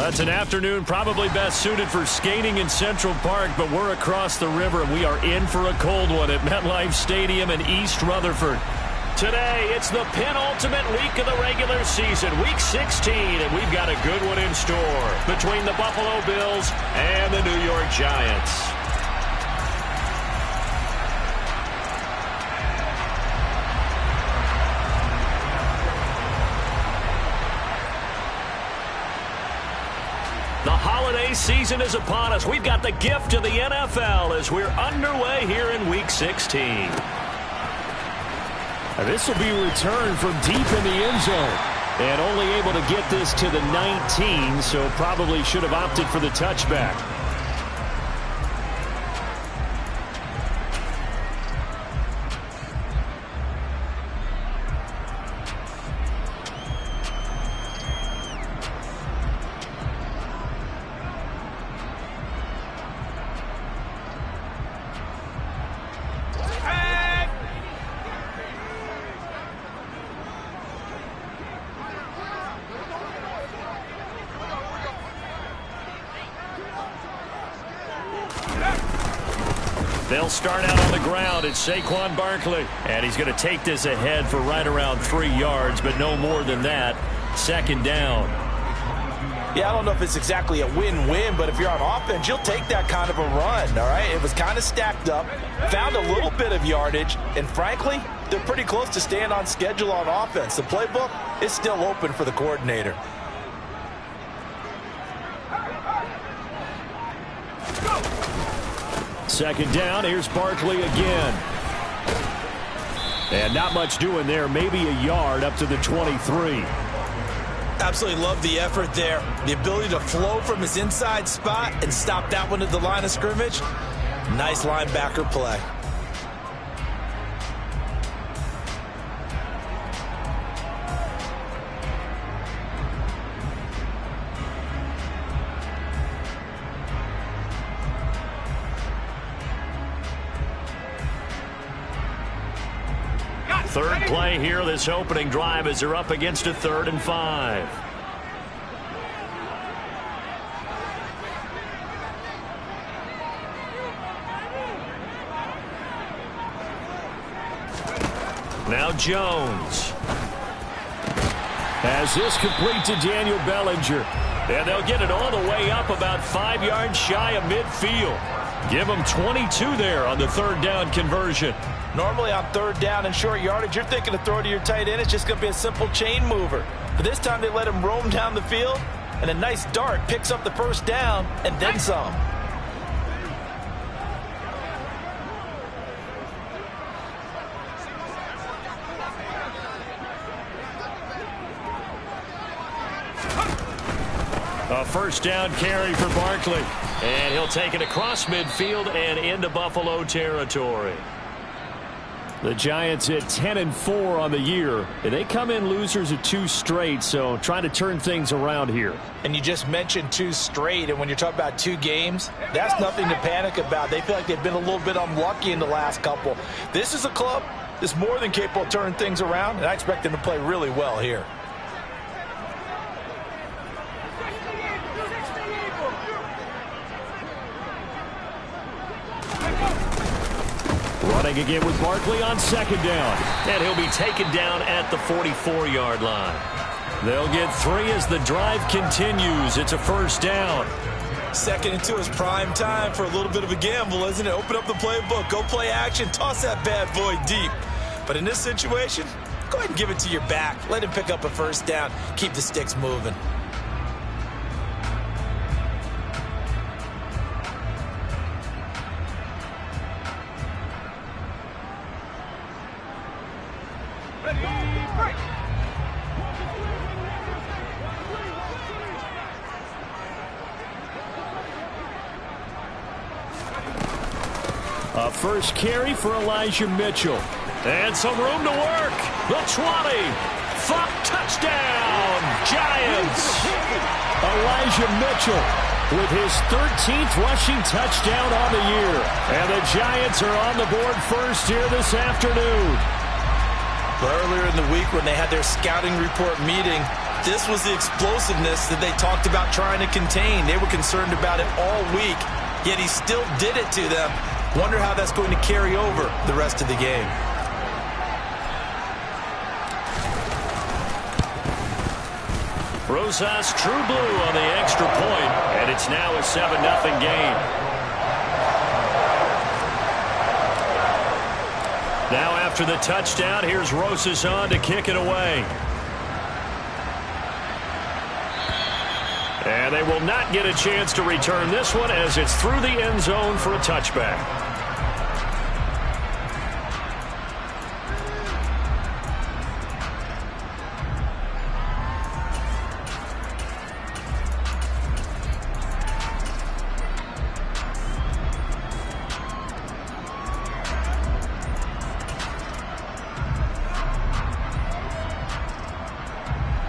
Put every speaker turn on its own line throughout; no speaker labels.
It's an afternoon probably best suited for skating in Central Park, but we're across the river, and we are in for a cold one at MetLife Stadium in East Rutherford. Today, it's the penultimate week of the regular season, Week 16, and we've got a good one in store between the Buffalo Bills and the New York Giants. The holiday season is upon us. We've got the gift of the NFL as we're underway here in Week 16.
This will be returned from deep in the end zone. And only able to get this to the 19, so probably should have opted for the touchback.
They'll start out on the ground. It's Saquon Barkley. And he's going to take this ahead for right around 3 yards, but no more than that. Second down.
Yeah, I don't know if it's exactly a win-win, but if you're on offense, you'll take that kind of a run, all right? It was kind of stacked up, found a little bit of yardage, and frankly, they're pretty close to staying on schedule on offense. The playbook is still open for the coordinator.
Second down, here's Barkley again. And not much doing there, maybe a yard up to the 23.
Absolutely love the effort there. The ability to flow from his inside spot and stop that one at the line of scrimmage. Nice linebacker play.
Third play here, this opening drive, as they're up against a 3rd and 5. Now Jones. As this complete to Daniel Bellinger. And they'll get it all the way up about 5 yards shy of midfield. Give them 22 there on the 3rd down conversion.
Normally on 3rd down and short yardage, you're thinking to throw to your tight end. It's just going to be a simple chain mover. But this time they let him roam down the field, and a nice dart picks up the 1st down and then some.
A 1st down carry for Barkley. And he'll take it across midfield and into Buffalo territory. The Giants at 10-4 on the year. And they come in losers of 2 straight, so trying to turn things around here.
And you just mentioned 2 straight, and when you're talking about 2 games, that's nothing to panic about. They feel like they've been a little bit unlucky in the last couple. This is a club that's more than capable of turning things around, and I expect them to play really well here.
Running again with Barkley on 2nd down. And he'll be taken down at the 44-yard line. They'll get 3 as the drive continues. It's a 1st down.
2nd and 2 is prime time for a little bit of a gamble, isn't it? Open up the playbook, go play action, toss that bad boy deep. But in this situation, go ahead and give it to your back. Let him pick up a 1st down. Keep the sticks moving.
A 1st carry for Elijah Mitchell. And some room to work. The 20. Touchdown, Giants. Elijah Mitchell with his 13th rushing touchdown on the year. And the Giants are on the board first here this afternoon.
Earlier in the week when they had their scouting report meeting, This was the explosiveness that they talked about trying to contain. They were concerned about it all week, yet he still did it to them. Wonder how that's going to carry over the rest of the game.
Rosas true blue on the extra point, and it's now a 7-0 game. Now after the touchdown, here's Rosas on to kick it away. And they will not get a chance to return this one as it's through the end zone for a touchback.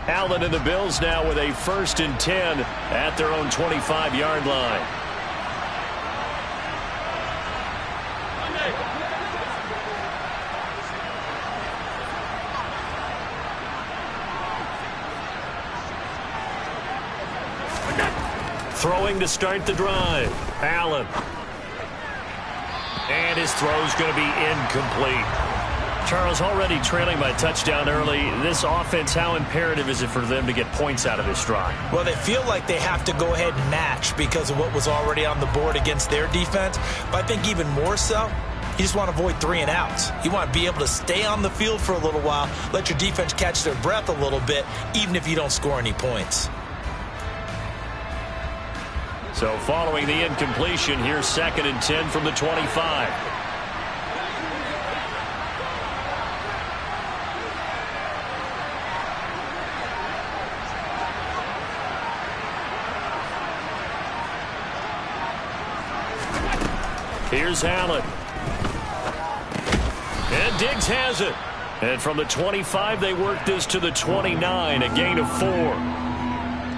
Allen and the Bills now with a 1st and 10 at their own 25-yard line. Throwing to start the drive. Allen. And his throw's going to be incomplete. Charles, already trailing by a touchdown early. This offense, how imperative is it for them to get points out of this drive?
Well, they feel like they have to go ahead and match because of what was already on the board against their defense. But I think even more so, you just want to avoid 3 and outs. You want to be able to stay on the field for a little while, let your defense catch their breath a little bit, even if you don't score any points.
So following the incompletion, here's 2nd and 10 from the 25. Here's Allen. And Diggs has it. And from the 25, they work this to the 29, a gain of 4.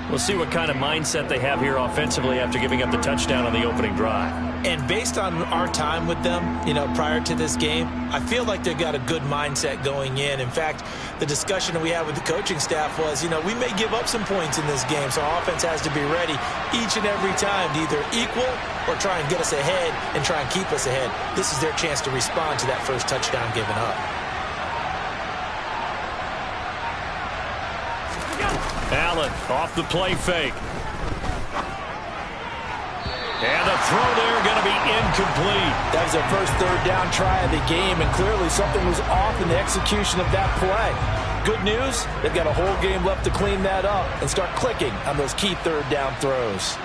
We'll see what kind of mindset they have here offensively after giving up the touchdown on the opening drive.
And based on our time with them, prior to this game, I feel like they've got a good mindset going in. In fact, the discussion that we had with the coaching staff was, we may give up some points in this game, so our offense has to be ready each and every time to either equal or try and get us ahead and try and keep us ahead. This is their chance to respond to that first touchdown given up.
Allen off the play fake. And the throw there going to be incomplete.
That was their first 3rd down try of the game, and clearly something was off in the execution of that play. Good news, they've got a whole game left to clean that up and start clicking on those key 3rd down throws.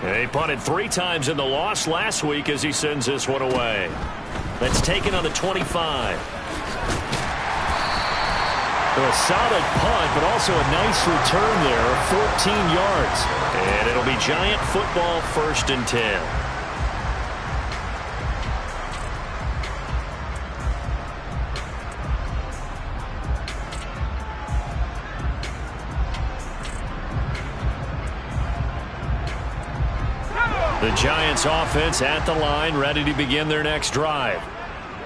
They punted 3 times in the loss last week as he sends this one away. That's taken on the 25. A solid punt, but also a nice return there of 14 yards. And it'll be Giant football 1st and 10. The Giants offense at the line, ready to begin their next drive.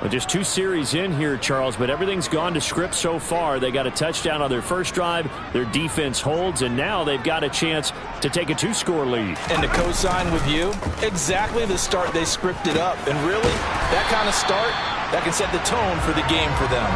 Well, just 2 series in here, Charles, but everything's gone to script so far. They got a touchdown on their first drive. Their defense holds, and now they've got a chance to take a 2-score lead.
And to co-sign with you, exactly the start they scripted up. And really, that kind of start, that can set the tone for the game for them.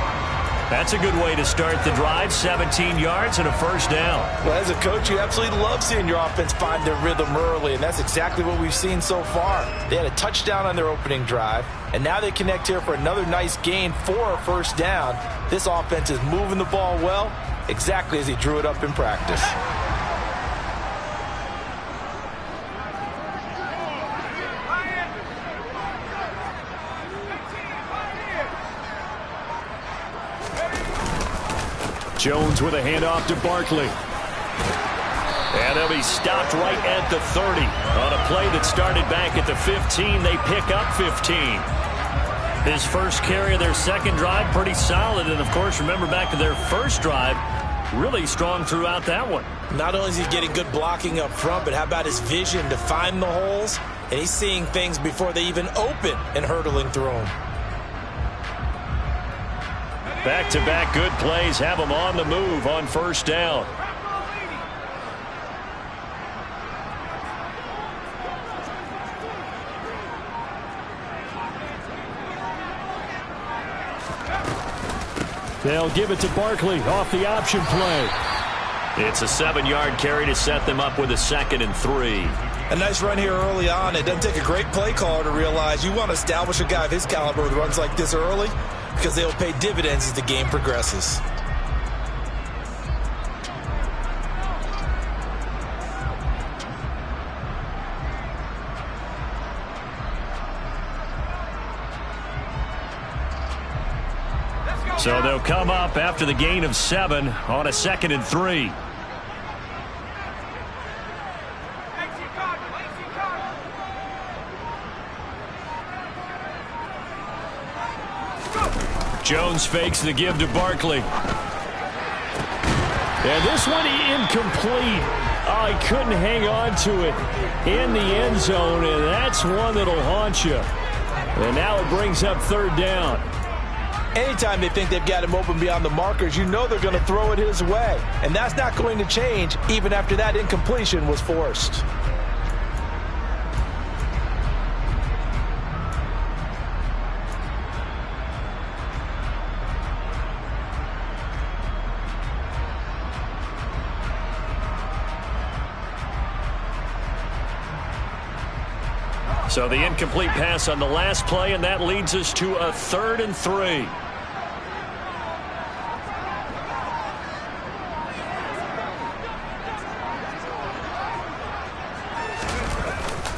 That's a good way to start the drive. 17 yards and a 1st down.
Well, as a coach, you absolutely love seeing your offense find their rhythm early, and that's exactly what we've seen so far. They had a touchdown on their opening drive, and now they connect here for another nice gain for a 1st down. This offense is moving the ball well, exactly as he drew it up in practice.
Jones with a handoff to Barkley. And they'll be stopped right at the 30. On a play that started back at the 15, they pick up 15. His first carry of their 2nd drive, pretty solid. And, of course, remember back to their first drive, really strong throughout that one.
Not only is he getting good blocking up front, but how about his vision to find the holes? And he's seeing things before they even open and hurdling through them.
Back-to-back good plays have him on the move on first down.
They'll give it to Barkley off the option play.
It's a 7-yard carry to set them up with a 2nd and 3.
A nice run here early on. It doesn't take a great play caller to realize you want to establish a guy of his caliber with runs like this early because they'll pay dividends as the game progresses.
So they'll come up after the gain of 7 on a 2nd and 3. Jones fakes the give to Barkley.
And this one incomplete. Oh, he couldn't hang on to it in the end zone, and that's one that'll haunt you. And now it brings up 3rd down.
Anytime they think they've got him open beyond the markers, you know they're going to throw it his way. And that's not going to change even after that incompletion was forced.
So the incomplete pass on the last play, and that leads us to a 3rd and 3.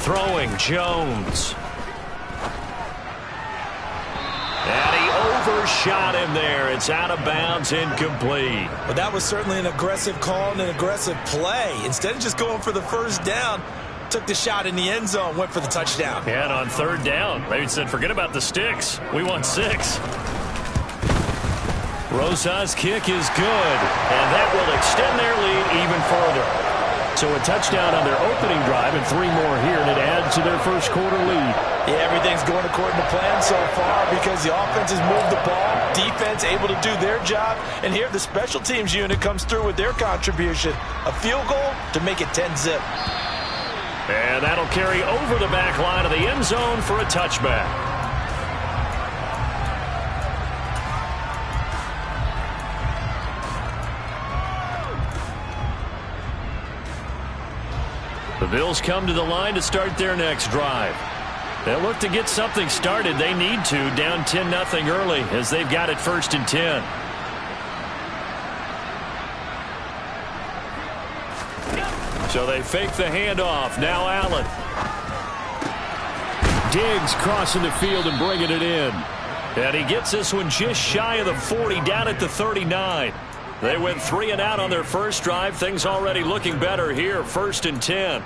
Throwing Jones. And he overshot him there. It's out of bounds, incomplete.
But that was certainly an aggressive call and an aggressive play. Instead of just going for the first down, took the shot in the end zone, went for the touchdown.
And on 3rd down, they said, forget about the sticks. We want 6. Rosa's kick is good, and that will extend their lead even further. So a touchdown on their opening drive and 3 more here, and it adds to their first quarter lead.
Yeah, everything's going according to plan so far because the offense has moved the ball, defense able to do their job, and here the special teams unit comes through with their contribution. A field goal to make it 10-zip.
And that'll carry over the back line of the end zone for a touchback. The Bills come to the line to start their next drive. They'll look to get something started. They need to, down 10-0 early as they've got it 1st and 10. So they fake the handoff. Now Allen.
Diggs crossing the field and bringing it in.
And he gets this one just shy of the 40, down at the 39. They went 3 and out on their first drive. Things already looking better here. 1st and 10.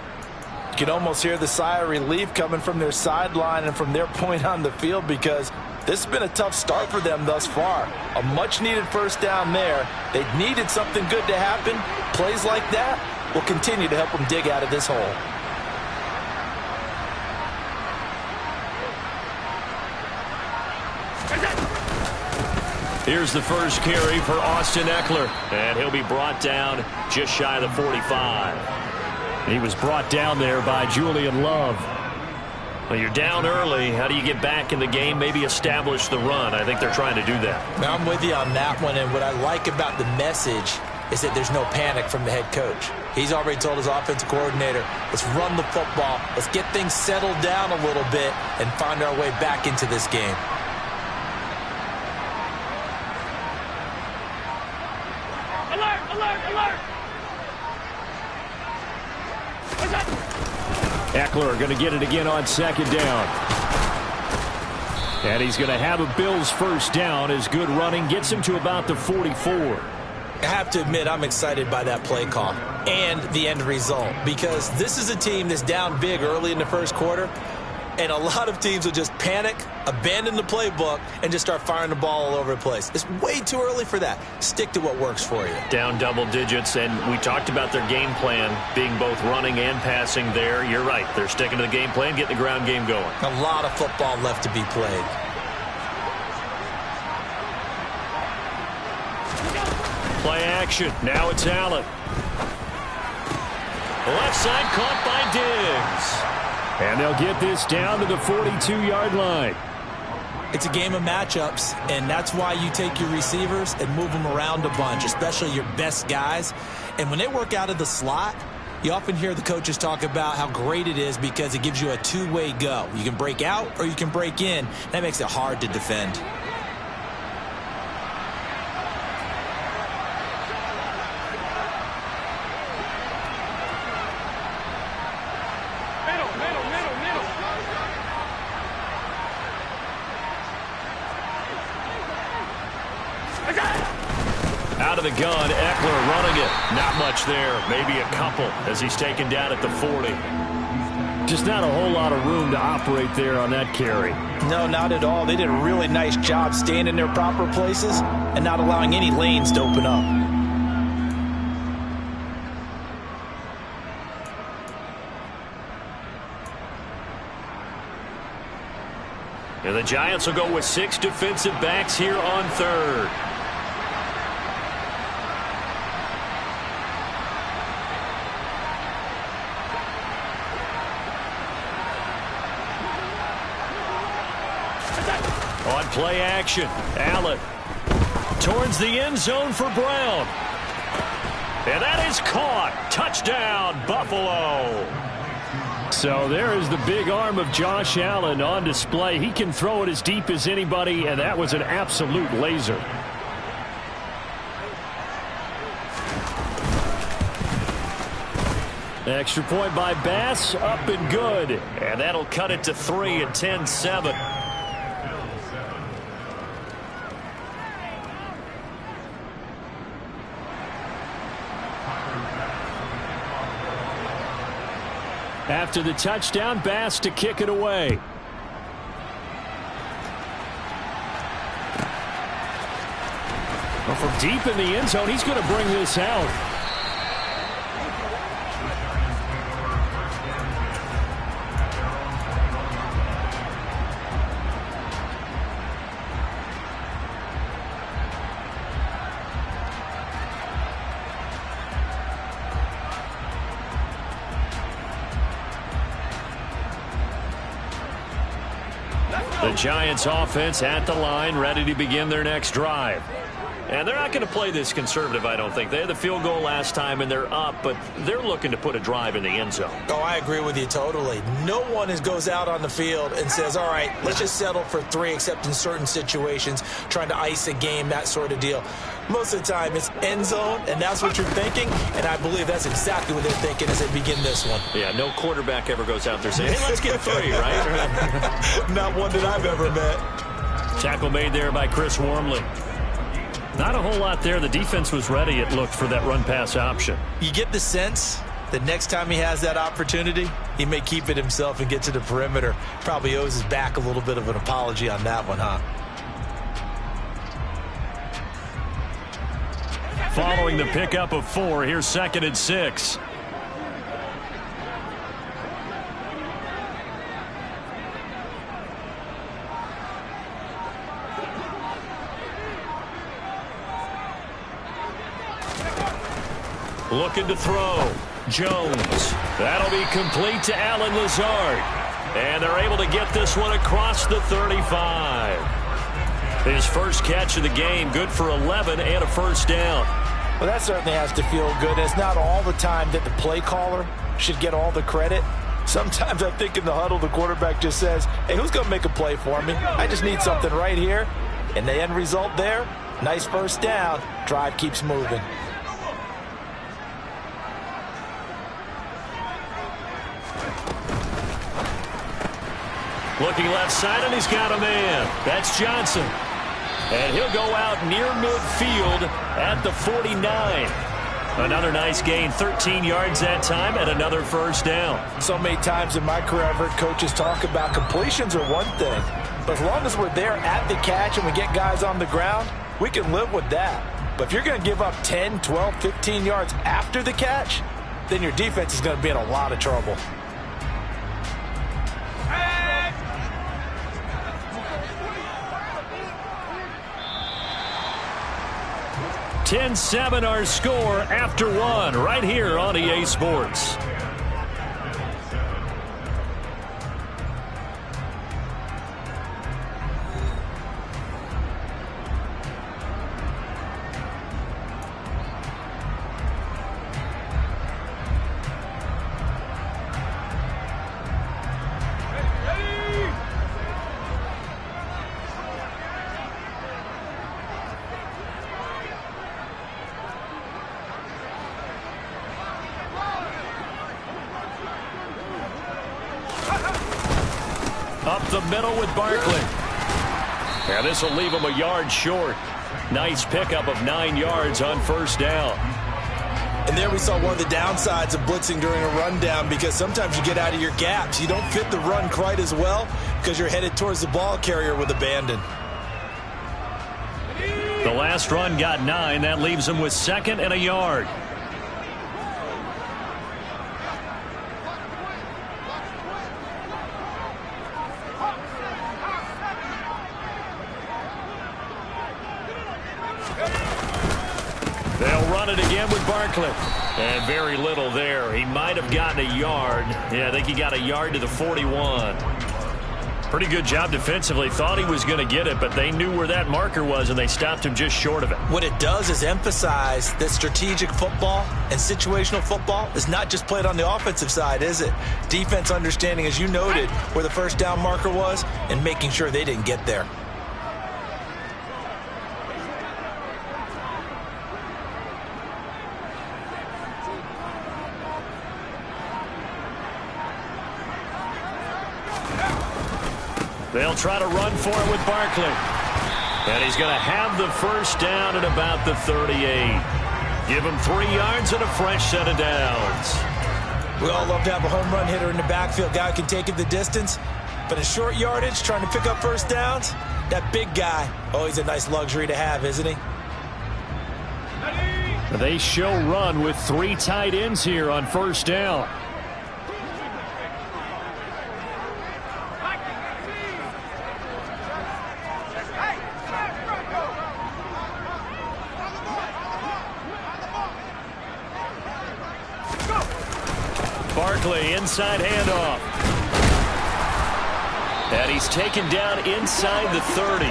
You can almost hear the sigh of relief coming from their sideline and from their point on the field because this has been a tough start for them thus far. A much-needed first down there. They needed something good to happen. Plays like that will continue to help them dig out of this hole.
Here's the first carry for Austin Eckler, and he'll be brought down just shy of the 45.
He was brought down there by Julian Love.
Well, you're down early. How do you get back in the game, maybe establish the run? I think they're trying to do that.
Now, I'm with you on that one, and what I like about the message is that there's no panic from the head coach. He's already told his offensive coordinator, let's run the football, let's get things settled down a little bit and find our way back into this game.
Alert, alert, alert!
Eckler going to get it again on 2nd down. And he's going to have a Bills first down as good running gets him to about the 44.
I have to admit, I'm excited by that play call and the end result because this is a team that's down big early in the first quarter. And a lot of teams will just panic, abandon the playbook, and just start firing the ball all over the place. It's way too early for that. Stick to what works for you.
Down double digits, and we talked about their game plan being both running and passing there. You're right. They're sticking to the game plan, getting the ground game going.
A lot of football left to be played.
Play action. Now it's Allen. Left side caught by Diggs. And they'll get this down to the 42-yard line.
It's a game of matchups, and that's why you take your receivers and move them around a bunch, especially your best guys. And when they work out of the slot, you often hear the coaches talk about how great it is because it gives you a two-way go. You can break out or you can break in. That makes it hard to defend.
Out of the gun, Eckler running it. Not much there. Maybe a couple as he's taken down at the 40. Just not a whole lot of room to operate there on that carry.
No, not at all. They did a really nice job staying in their proper places and not allowing any lanes to open up.
And the Giants will go with 6 defensive backs here on third. On play action, Allen towards the end zone for Brown. And that is caught. Touchdown, Buffalo. So there is the big arm of Josh Allen on display. He can throw it as deep as anybody, and that was an absolute laser. Extra point by Bass, up and good. And that'll cut it to 3 at 10-7. After the touchdown, Bass to kick it away. Well, from deep in the end zone, he's going to bring this out. The Giants offense at the line, ready to begin their next drive. And they're not going to play this conservative, I don't think. They had the field goal last time, and they're up, but they're looking to put a drive in the end zone.
Oh, I agree with you totally. No one goes out on the field and says, all right, let's just settle for 3, except in certain situations, trying to ice a game, that sort of deal. Most of the time, it's end zone, and that's what you're thinking, and I believe that's exactly what they're thinking as they begin this one.
Yeah, no quarterback ever goes out there saying, hey, let's get 3, right?
Not one that I've ever met.
Tackle made there by Chris Wormley. Not a whole lot there. The defense was ready, it looked, for that run-pass option.
You get the sense that next time he has that opportunity, he may keep it himself and get to the perimeter. Probably owes his back a little bit of an apology on that one, huh?
Following the pickup of 4, here's 2nd and 6. Looking to throw. Jones. That'll be complete to Allen Lazard. And they're able to get this one across the 35. His first catch of the game, good for 11 and a first down.
Well, that certainly has to feel good. It's not all the time that the play caller should get all the credit. Sometimes I think in the huddle, the quarterback just says, hey, who's going to make a play for me? I just need something right here. And the end result there, nice first down. Drive keeps moving.
Looking left side, and he's got a man. That's Johnson. And he'll go out near midfield at the 49.
Another nice gain, 13 yards that time, and another first down.
So many times in my career, I've heard coaches talk about completions are one thing. But as long as we're there at the catch and we get guys on the ground, we can live with that. But if you're going to give up 10, 12, 15 yards after the catch, then your defense is going to be in a lot of trouble.
10-7 our score after one right here on EA Sports. Up the middle with Barkley. And this will leave him a yard short. Nice pickup of 9 yards on first down.
And there we saw one of the downsides of blitzing during a rundown, because sometimes you get out of your gaps. You don't fit the run quite as well because you're headed towards the ball carrier with abandon.
The last run got 9. That leaves him with 2nd and a yard. They'll run it again with Barkley. And very little there. He might have gotten a yard. Yeah, I think he got a yard to the 41. Pretty good job defensively. Thought he was going to get it, but they knew where that marker was, and they stopped him just short of it.
What it does is emphasize that strategic football and situational football is not just played on the offensive side, is it? Defense understanding, as you noted, where the first down marker was and making sure they didn't get there.
They'll try to run for it with Barkley. And he's going to have the first down at about the 38. Give him 3 yards and a fresh set of downs.
We all love to have a home run hitter in the backfield. Guy can take it the distance. But in short yardage, trying to pick up first downs, that big guy, oh, he's a nice luxury to have, isn't he?
They show run with 3 tight ends here on first down. Barkley, inside handoff. And he's taken down inside the 30.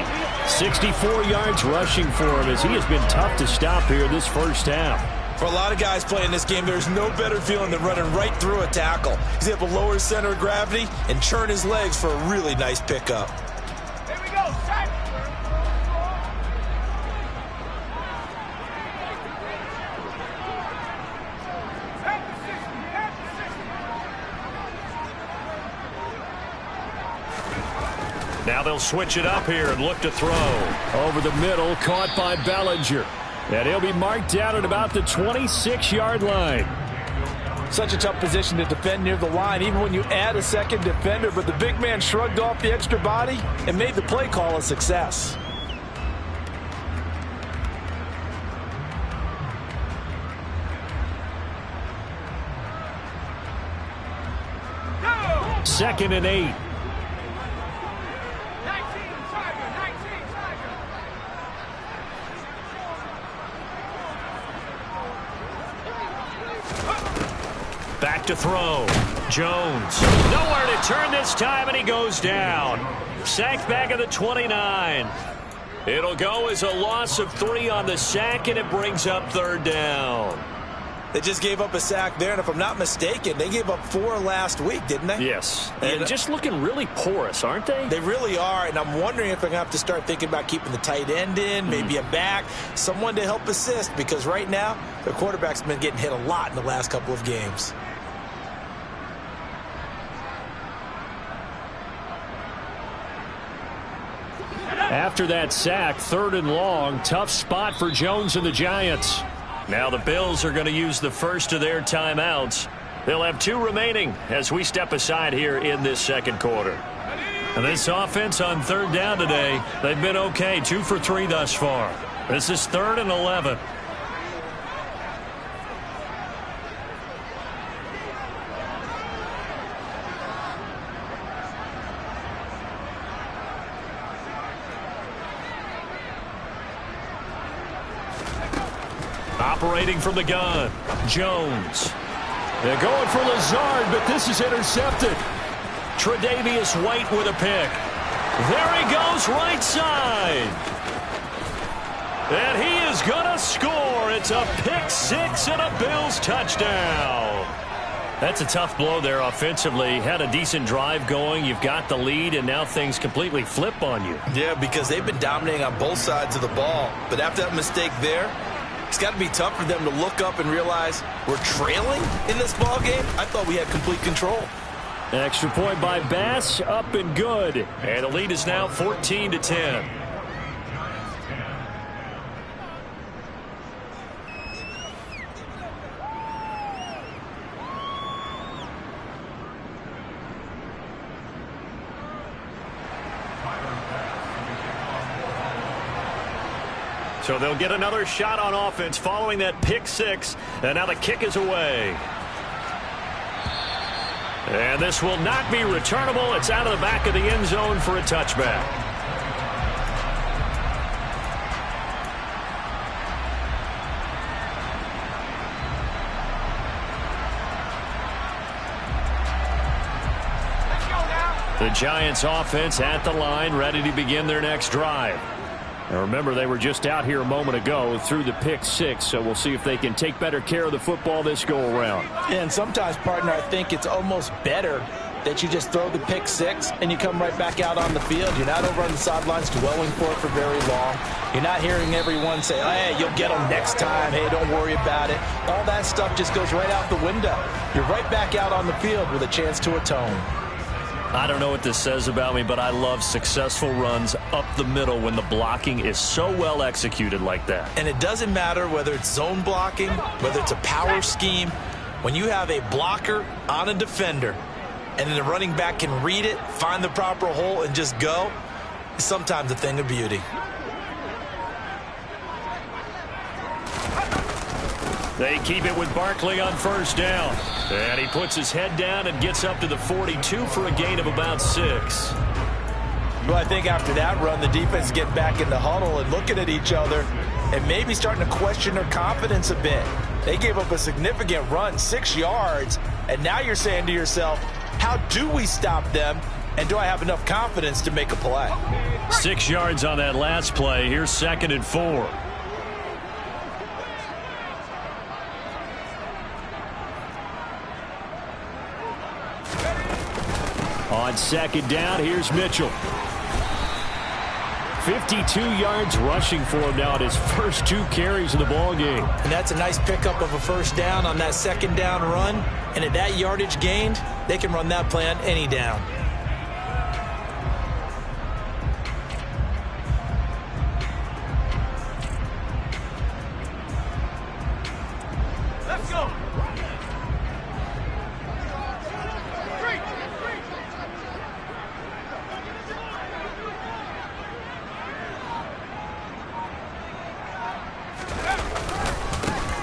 64 yards rushing for him, as he has been tough to stop here this first half.
For a lot of guys playing this game, there's no better feeling than running right through a tackle. He's able to lower his center of gravity and churn his legs for a really nice pickup.
Here we go, set.
Now they'll switch it up here and look to throw. Over the middle, caught by Bellinger. And he'll be marked down at about the 26-yard line.
Such a tough position to defend near the line, even when you add a second defender. But the big man shrugged off the extra body and made the play call a success.
Second and 8. Back to throw. Jones. Nowhere to turn this time, and he goes down. Sacked back at the 29. It'll go as a loss of 3 on the sack, and it brings up third down.
They just gave up a sack there, and if I'm not mistaken, they gave up 4 last week, didn't they?
Yes. And just looking really porous, aren't they?
They really are, and I'm wondering if they're going to have to start thinking about keeping the tight end in, maybe a back, someone to help assist, because right now, their quarterback's been getting hit a lot in the last couple of games.
After that sack, 3rd and long, tough spot for Jones and the Giants. Now the Bills are going to use the first of their timeouts. They'll have 2 remaining as we step aside here in this second quarter. And this offense on third down today, they've been okay, 2 for 3 thus far. This is 3rd and 11. Operating from the gun, Jones. They're going for Lazard, but this is intercepted. Tre'Davious White with a pick. There he goes, right side. And he is going to score. It's a pick 6 and a Bills touchdown. That's a tough blow there offensively. Had a decent drive going. You've got the lead, and now things completely flip on you.
Yeah, because they've been dominating on both sides of the ball. But after that mistake there, it's got to be tough for them to look up and realize we're trailing in this ball game. I thought we had complete control.
Extra point by Bass, up and good. And the lead is now 14-10. So they'll get another shot on offense following that pick 6. And now the kick is away. And this will not be returnable. It's out of the back of the end zone for a touchback. The Giants offense at the line, ready to begin their next drive. Now remember, they were just out here a moment ago through the pick 6, so we'll see if they can take better care of the football this go-around.
And sometimes, partner, I think it's almost better that you just throw the pick 6 and you come right back out on the field. You're not over on the sidelines dwelling for it for very long. You're not hearing everyone say, oh, hey, you'll get them next time. Hey, don't worry about it. All that stuff just goes right out the window. You're right back out on the field with a chance to atone.
I don't know what this says about me, but I love successful runs up the middle when the blocking is so well executed like that.
And it doesn't matter whether it's zone blocking, whether it's a power scheme. When you have a blocker on a defender and then the running back can read it, find the proper hole, and just go, it's sometimes a thing of beauty.
They keep it with Barkley on first down. And he puts his head down and gets up to the 42 for a gain of about 6.
Well, I think after that run, the defense get back in the huddle and looking at each other and maybe starting to question their confidence a bit. They gave up a significant run, 6 yards, and now you're saying to yourself, how do we stop them, and do I have enough confidence to make a play?
6 yards on that last play. Here's 2nd and 4. On 2nd down, here's Mitchell. 52 yards rushing for him now at his first 2 carries in the ballgame.
And that's a nice pickup of a first down on that 2nd down run. And at that yardage gained, they can run that play on any down.
Let's go.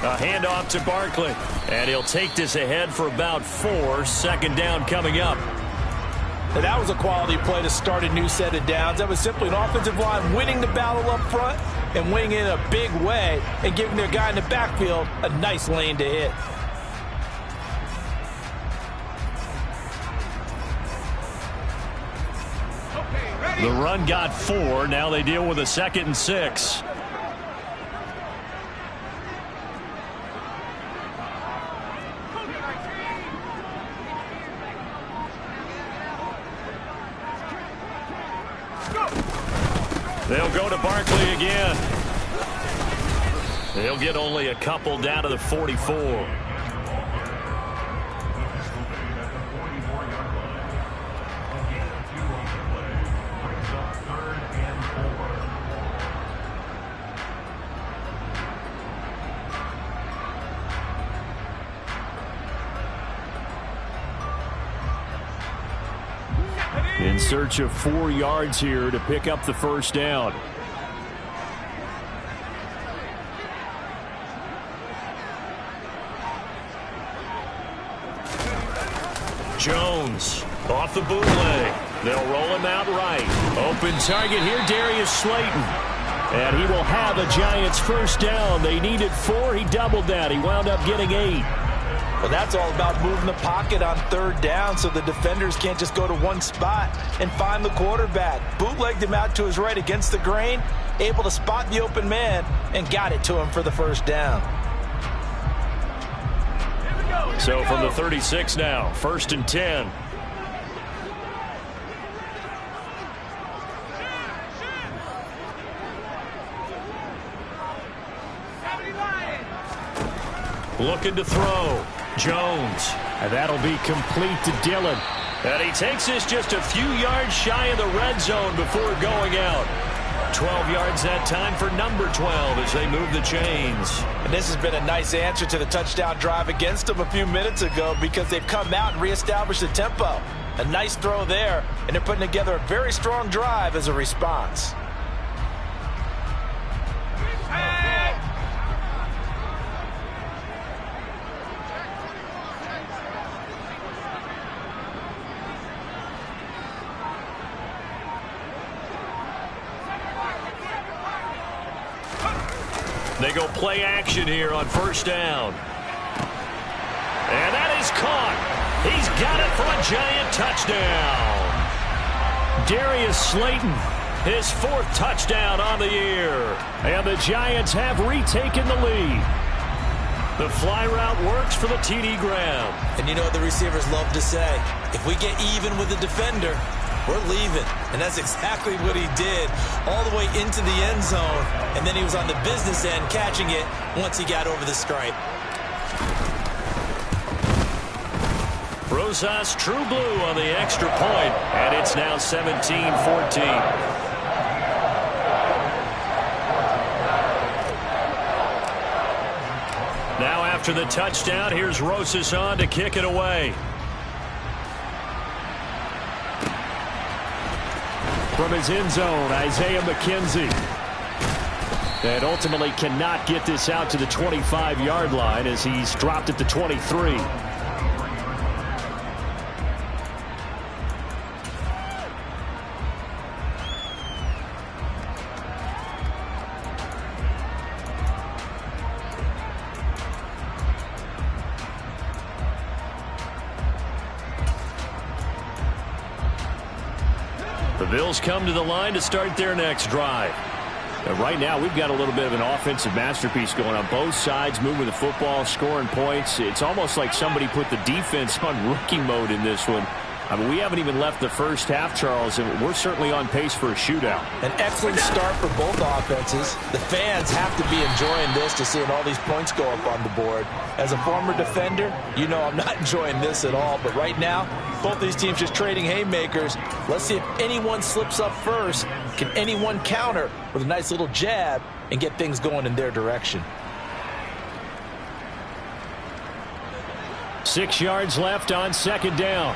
A handoff to Barkley. And he'll take this ahead for about 4. 2nd down coming up.
And that was a quality play to start a new set of downs. That was simply an offensive line winning the battle up front and winning in a big way and giving their guy in the backfield a nice lane to hit.
The run got 4. Now they deal with a 2nd and 6. They'll go to Barkley again. They'll get only a couple down to the 44. In search of 4 yards here to pick up the first down. Jones off the bootleg. They'll roll him out right. Open target here, Darius Slayton. And he will have a Giants first down. They needed 4. He doubled that. He wound up getting 8.
Well, that's all about moving the pocket on 3rd down so the defenders can't just go to one spot and find the quarterback. Bootlegged him out to his right against the grain, able to spot the open man, and got it to him for the first down.
So from the 36 now, 1st and 10. Looking to throw. Jones. And that'll be complete to Dillon. And he takes this just a few yards shy of the red zone before going out. 12 yards that time for number 12 as they move the chains.
And this has been a nice answer to the touchdown drive against them a few minutes ago because they've come out and reestablished the tempo. A nice throw there, and they're putting together a very strong drive as a response.
They go play action here on 1st down. And that is caught. He's got it for a Giant touchdown. Darius Slayton, his 4th touchdown on the year. And the Giants have retaken the lead. The fly route works for the TD Graham.
And you know what the receivers love to say? If we get even with the defender, we're leaving. And that's exactly what he did all the way into the end zone. And then he was on the business end catching it once he got over the stripe.
Rosas True Blue on the extra point. And it's now 17-14. Now after the touchdown, here's Rosas on to kick it away. From his end zone, Isaiah McKenzie. And ultimately cannot get this out to the 25-yard line as he's dropped at the 23. The Bills come to the line to start their next drive. And right now, we've got a little bit of an offensive masterpiece going on both sides, moving the football, scoring points. It's almost like somebody put the defense on rookie mode in this one. I mean, we haven't even left the first half, Charles, and we're certainly on pace for a shootout.
An excellent start for both offenses. The fans have to be enjoying this to seeing all these points go up on the board. As a former defender, you know I'm not enjoying this at all. But right now, both these teams just trading haymakers. Let's see if anyone slips up first. Can anyone counter with a nice little jab and get things going in their direction?
6 yards left on 2nd down.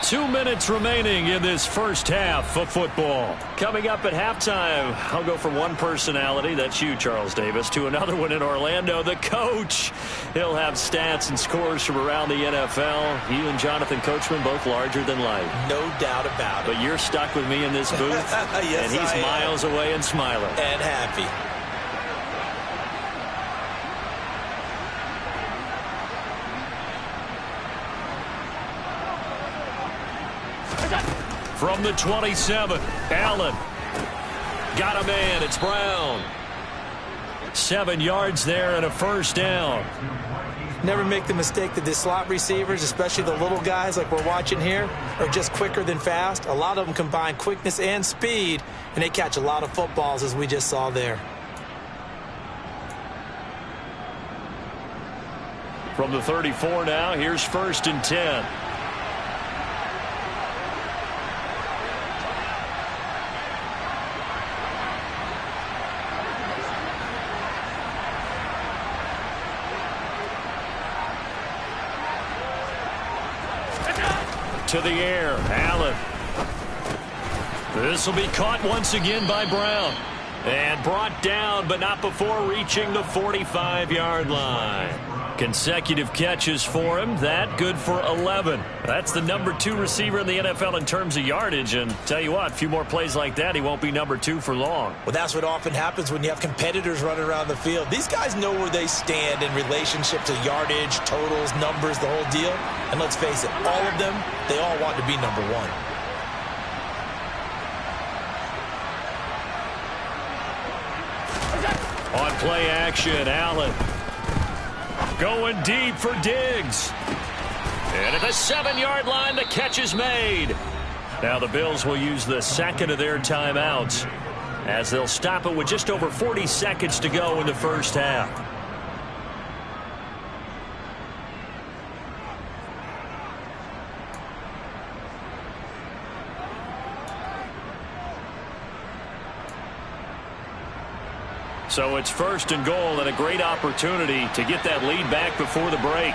2 minutes remaining in this first half of football. Coming up at halftime, I'll go from one personality, that's you, Charles Davis, to another one in Orlando, the coach. He'll have stats and scores from around the NFL. You and Jonathan Coachman, both larger than life.
No doubt about it.
But you're stuck with me in this booth,
yes,
and he's miles away and smiling.
And happy.
From the 27, Allen. Got a man, it's Brown. 7 yards there and a first down.
Never make the mistake that the slot receivers, especially the little guys like we're watching here, are just quicker than fast. A lot of them combine quickness and speed, and they catch a lot of footballs as we just saw there.
From the 34 now, here's 1st and 10. to the air. Allen. This will be caught once again by Brown. And brought down, but not before reaching the 45-yard line. Consecutive catches for him. That good for 11. That's the number 2 receiver in the NFL in terms of yardage. And tell you what, a few more plays like that, he won't be number 2 for long.
Well, that's what often happens when you have competitors running around the field. These guys know where they stand in relationship to yardage, totals, numbers, the whole deal. And let's face it, all of them, they all want to be number 1.
On play action, Allen. Going deep for Diggs. And at the 7-yard line, the catch is made. Now the Bills will use the second of their timeouts as they'll stop it with just over 40 seconds to go in the first half. So it's first and goal and a great opportunity to get that lead back before the break.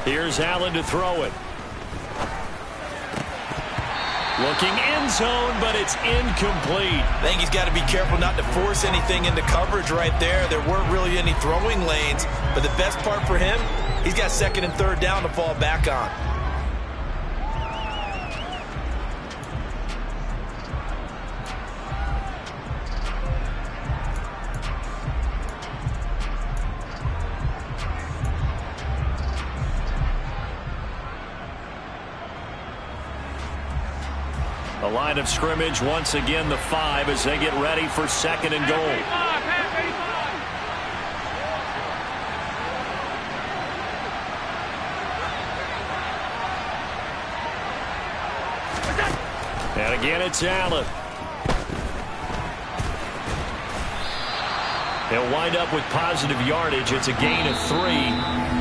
Here's Allen to throw it. Looking end zone, but it's incomplete.
I think he's got to be careful not to force anything into coverage right there. There weren't really any throwing lanes, but the best part for him, he's got second and third down to fall back on.
The line of scrimmage, once again, the 5 as they get ready for second and goal. And again, it's Allen. He'll wind up with positive yardage. It's a gain of 3,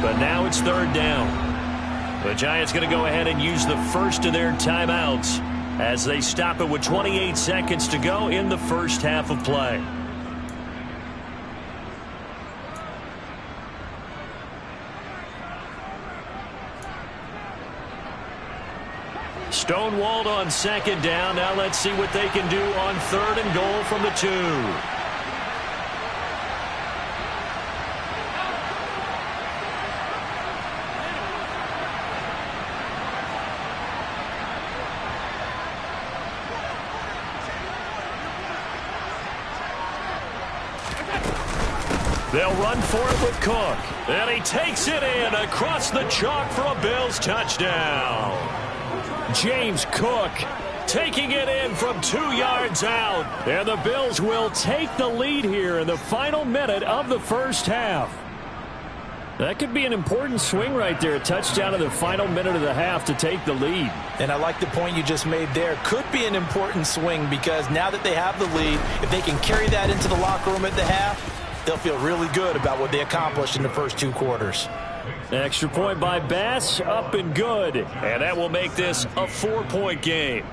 but now it's third down. The Giants going to go ahead and use the first of their timeouts as they stop it with 28 seconds to go in the first half of play. Stonewalled on second down. Now let's see what they can do on third and goal from the 2. They'll run for it with Cook. And he takes it in across the chalk for a Bills touchdown. James Cook taking it in from 2 yards out. And the Bills will take the lead here in the final minute of the first half. That could be an important swing right there. A touchdown in the final minute of the half to take the lead.
And I like the point you just made there. Could be an important swing because now that they have the lead, if they can carry that into the locker room at the half, they'll feel really good about what they accomplished in the first 2 quarters.
Extra point by Bass, up and good. And that will make this a 4-point game.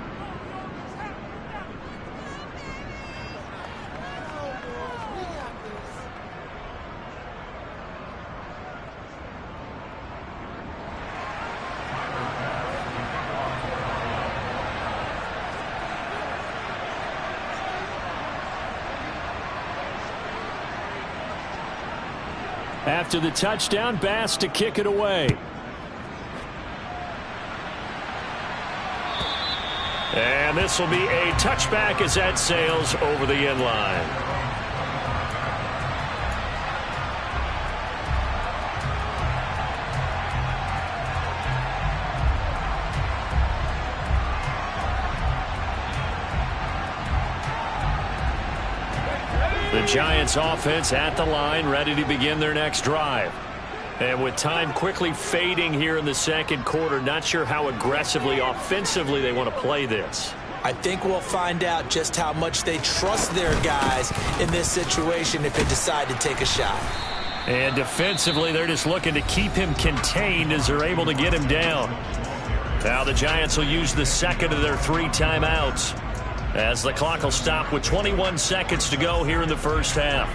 After the touchdown, Bass to kick it away. And this will be a touchback as that sails over the end line. The Giants offense at the line, ready to begin their next drive. And with time quickly fading here in the second quarter, not sure how aggressively, offensively they want to play this.
I think we'll find out just how much they trust their guys in this situation if they decide to take a shot.
And defensively, they're just looking to keep him contained as they're able to get him down. Now the Giants will use the second of their 3 timeouts. as the clock will stop with 21 seconds to go here in the first half.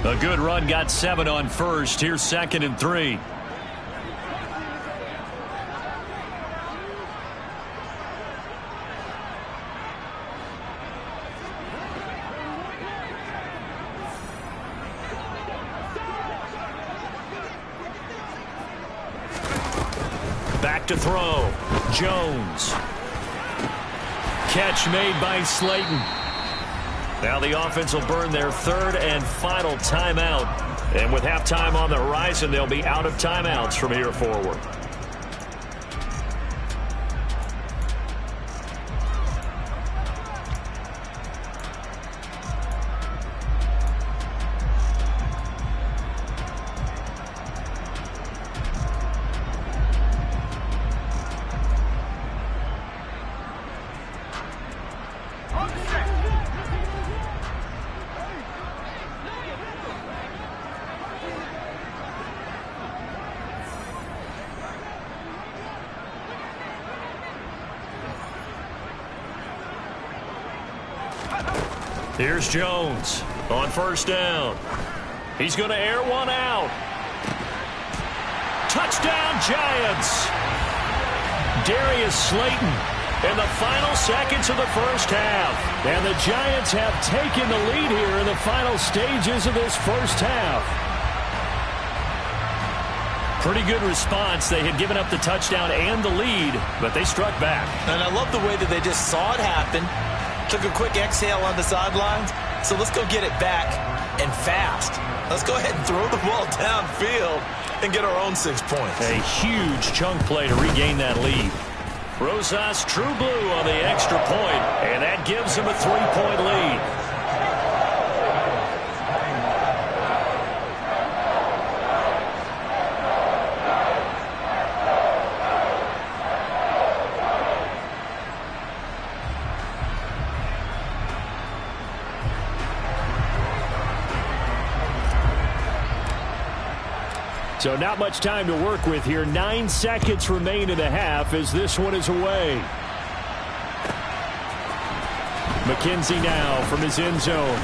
A good run, got 7 on first. Here's 2nd and 3. Back to throw. Jones. Catch made by Slayton. Now the offense will burn their 3rd and final timeout. And with halftime on the horizon, they'll be out of timeouts from here forward. Here's Jones on 1st down. He's going to air one out. Touchdown, Giants. Darius Slayton in the final seconds of the first half. And the Giants have taken the lead here in the final stages of this first half. Pretty good response. They had given up the touchdown and the lead, but they struck back.
And I love the way that they just saw it happen. Took a quick exhale on the sidelines. So let's go get it back and fast. Let's go ahead and throw the ball downfield and get our own 6 points.
A huge chunk play to regain that lead. Rosas true blue on the extra point, and that gives him a 3-point lead. So not much time to work with here. 9 seconds remain in the half as this one is away. McKenzie now from his end zone.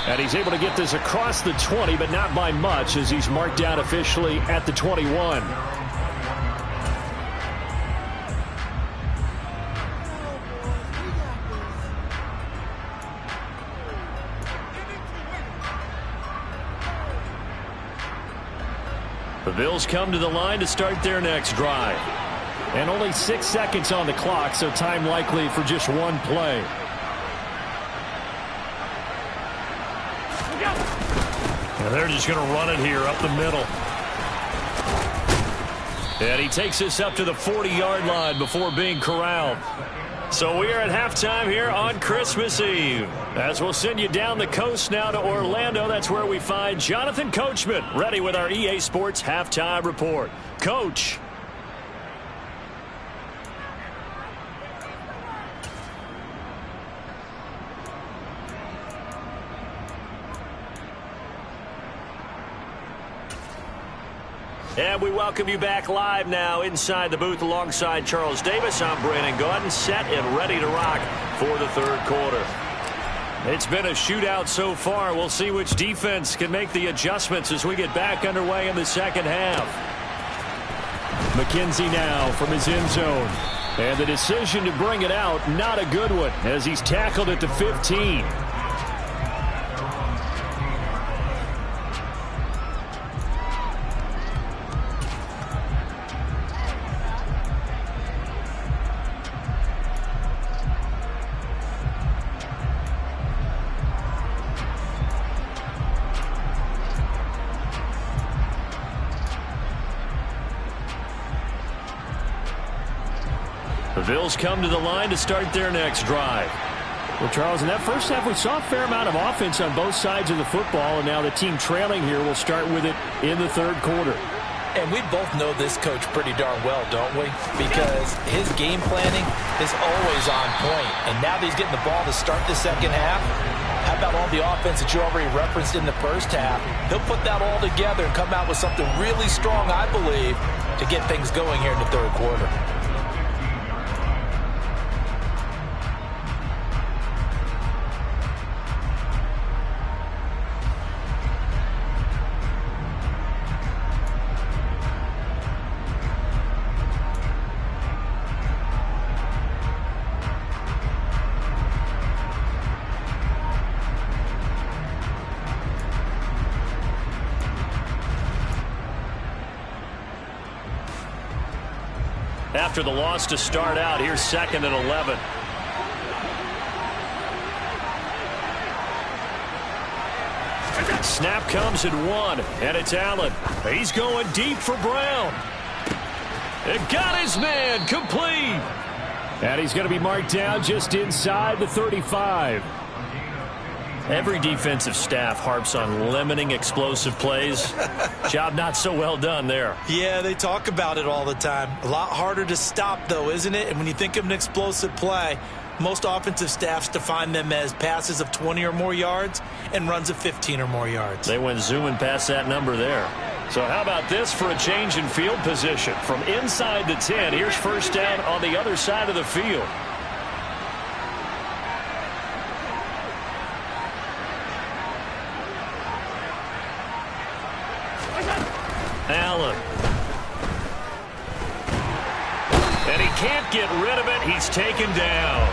And he's able to get this across the 20, but not by much as he's marked down officially at the 21. The Bills come to the line to start their next drive. And only 6 seconds on the clock, so time likely for just one play. And they're just going to run it here up the middle. And he takes us up to the 40-yard line before being corralled. So we are at halftime here on Christmas Eve. As we'll send you down the coast now to Orlando. That's where we find Jonathan Coachman ready with our EA Sports Halftime Report. Coach. And we welcome you back live now inside the booth alongside Charles Davis. I'm Brandon Gaudin, set and ready to rock for the 3rd quarter. It's been a shootout so far. We'll see which defense can make the adjustments as we get back underway in the 2nd half. McKenzie now from his end zone. And the decision to bring it out, not a good one, as he's tackled at the 15. The Bills come to the line to start their next drive. Well, Charles, in that first half, we saw a fair amount of offense on both sides of the football, and now the team trailing here will start with it in the 3rd quarter.
And we both know this coach pretty darn well, don't we? Because his game planning is always on point. And now that he's getting the ball to start the second half, how about all the offense that you already referenced in the first half? He'll put that all together and come out with something really strong, I believe, to get things going here in the third quarter.
After the loss to start out, here's 2nd and 11. Snap comes at 1, and it's Allen. He's going deep for Brown. It got his man complete. And he's going to be marked down just inside the 35. Every defensive staff harps on limiting explosive plays. Job not so well done there.
Yeah, they talk about it all the time. A lot harder to stop, though, isn't it? And when you think of an explosive play, most offensive staffs define them as passes of 20 or more yards and runs of 15 or more yards.
They went zooming past that number there. So how about this for a change in field position? From inside the 10, here's first down on the other side of the field. Allen. And he can't get rid of it. He's taken down.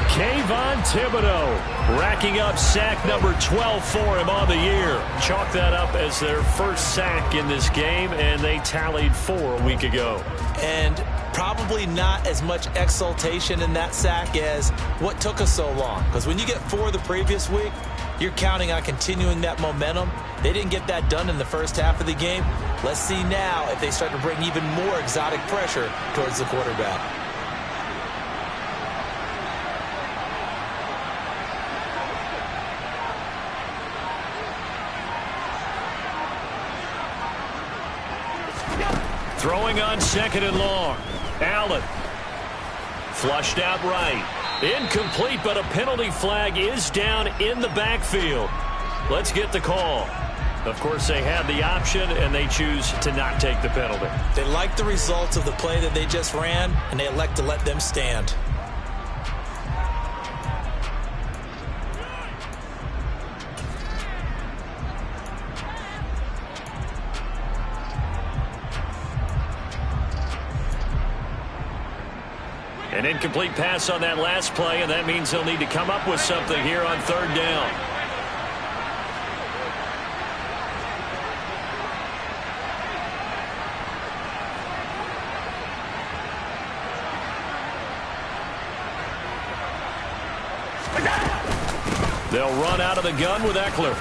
Kayvon Thibodeau racking up sack number 12 for him on the year. Chalk that up as their first sack in this game, and they tallied 4 a week ago.
And probably not as much exultation in that sack as what took us so long. Because when you get 4 the previous week, you're counting on continuing that momentum. They didn't get that done in the first half of the game. Let's see now if they start to bring even more exotic pressure towards the quarterback.
Throwing on 2nd and long. Allen. Flushed out right. Incomplete, but a penalty flag is down in the backfield. Let's get the call. Of course, they had the option, and they choose to not take the penalty.
They like the results of the play that they just ran, and they elect to let them stand.
An incomplete pass on that last play, and that means they'll need to come up with something here on 3rd down. They'll run out of the gun with Eckler.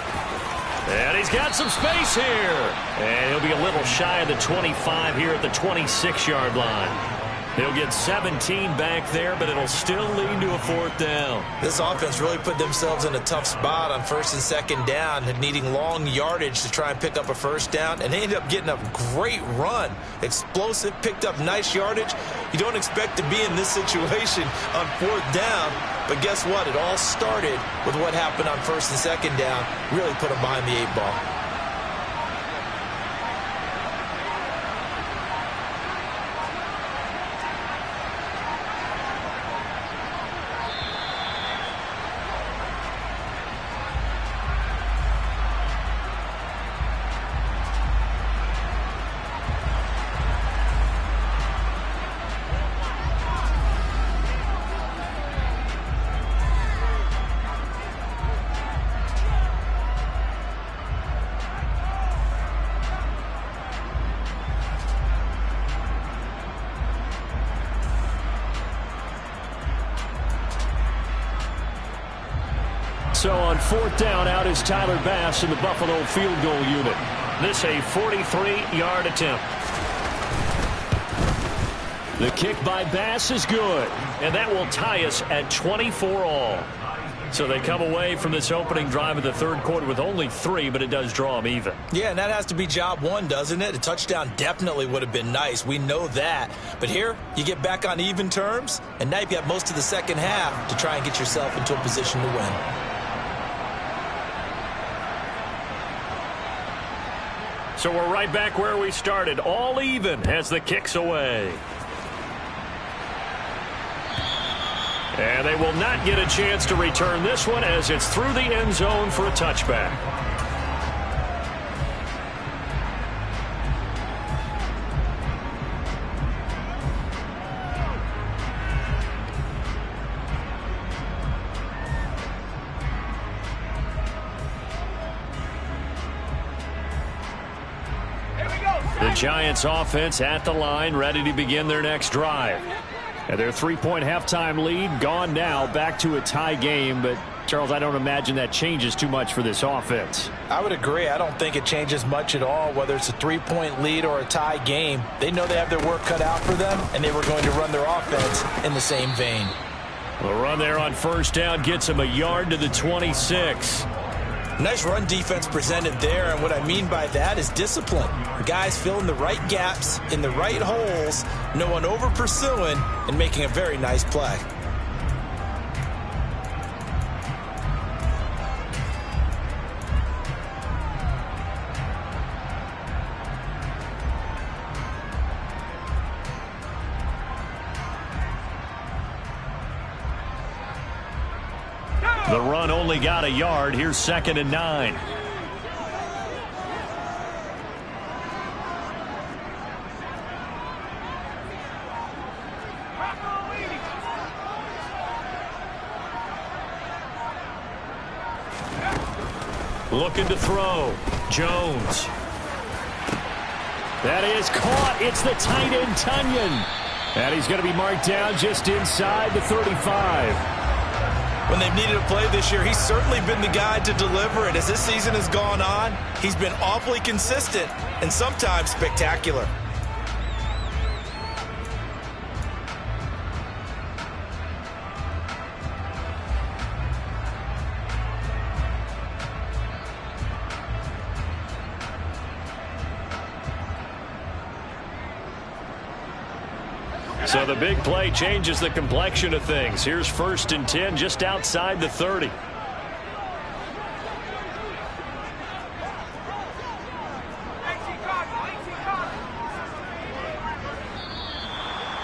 And he's got some space here. And he'll be a little shy of the 25 here at the 26-yard line. He'll get 17 back there, but it'll still lead to a 4th down.
This offense really put themselves in a tough spot on 1st and 2nd down, and needing long yardage to try and pick up a 1st down, and they ended up getting a great run. Explosive, picked up nice yardage. You don't expect to be in this situation on 4th down, but guess what? It all started with what happened on 1st and 2nd down. Really put them behind the 8 ball.
So on 4th down, out is Tyler Bass in the Buffalo field goal unit. This a 43-yard attempt. The kick by Bass is good, and that will tie us at 24 all. So they come away from this opening drive of the third quarter with only 3, but it does draw them even.
Yeah, and that has to be job one, doesn't it? A touchdown definitely would have been nice. We know that. But here, you get back on even terms, and now you've got most of the second half to try and get yourself into a position to win.
So we're right back where we started, all even as the kick's away. And they will not get a chance to return this one as it's through the end zone for a touchback. The Giants offense at the line, ready to begin their next drive. And their 3-point halftime lead gone now, back to a tie game. But, Charles, I don't imagine that changes too much for this offense.
I would agree. I don't think it changes much at all, whether it's a 3-point lead or a tie game. They know they have their work cut out for them, and they were going to run their offense in the same vein.
The run there on first down gets them a yard to the 26.
Nice run defense presented there, and what I mean by that is discipline. Guys filling the right gaps in the right holes, no one over pursuing, and making a very nice play.
The run only got a yard. Here's 2nd and 9. Looking to throw. Jones. That is caught. It's the tight end, Tunyon. And he's going to be marked down just inside the 35.
When they've needed a play this year, he's certainly been the guy to deliver it. As this season has gone on, he's been awfully consistent and sometimes spectacular.
So the big play changes the complexion of things. Here's 1st and 10 just outside the 30.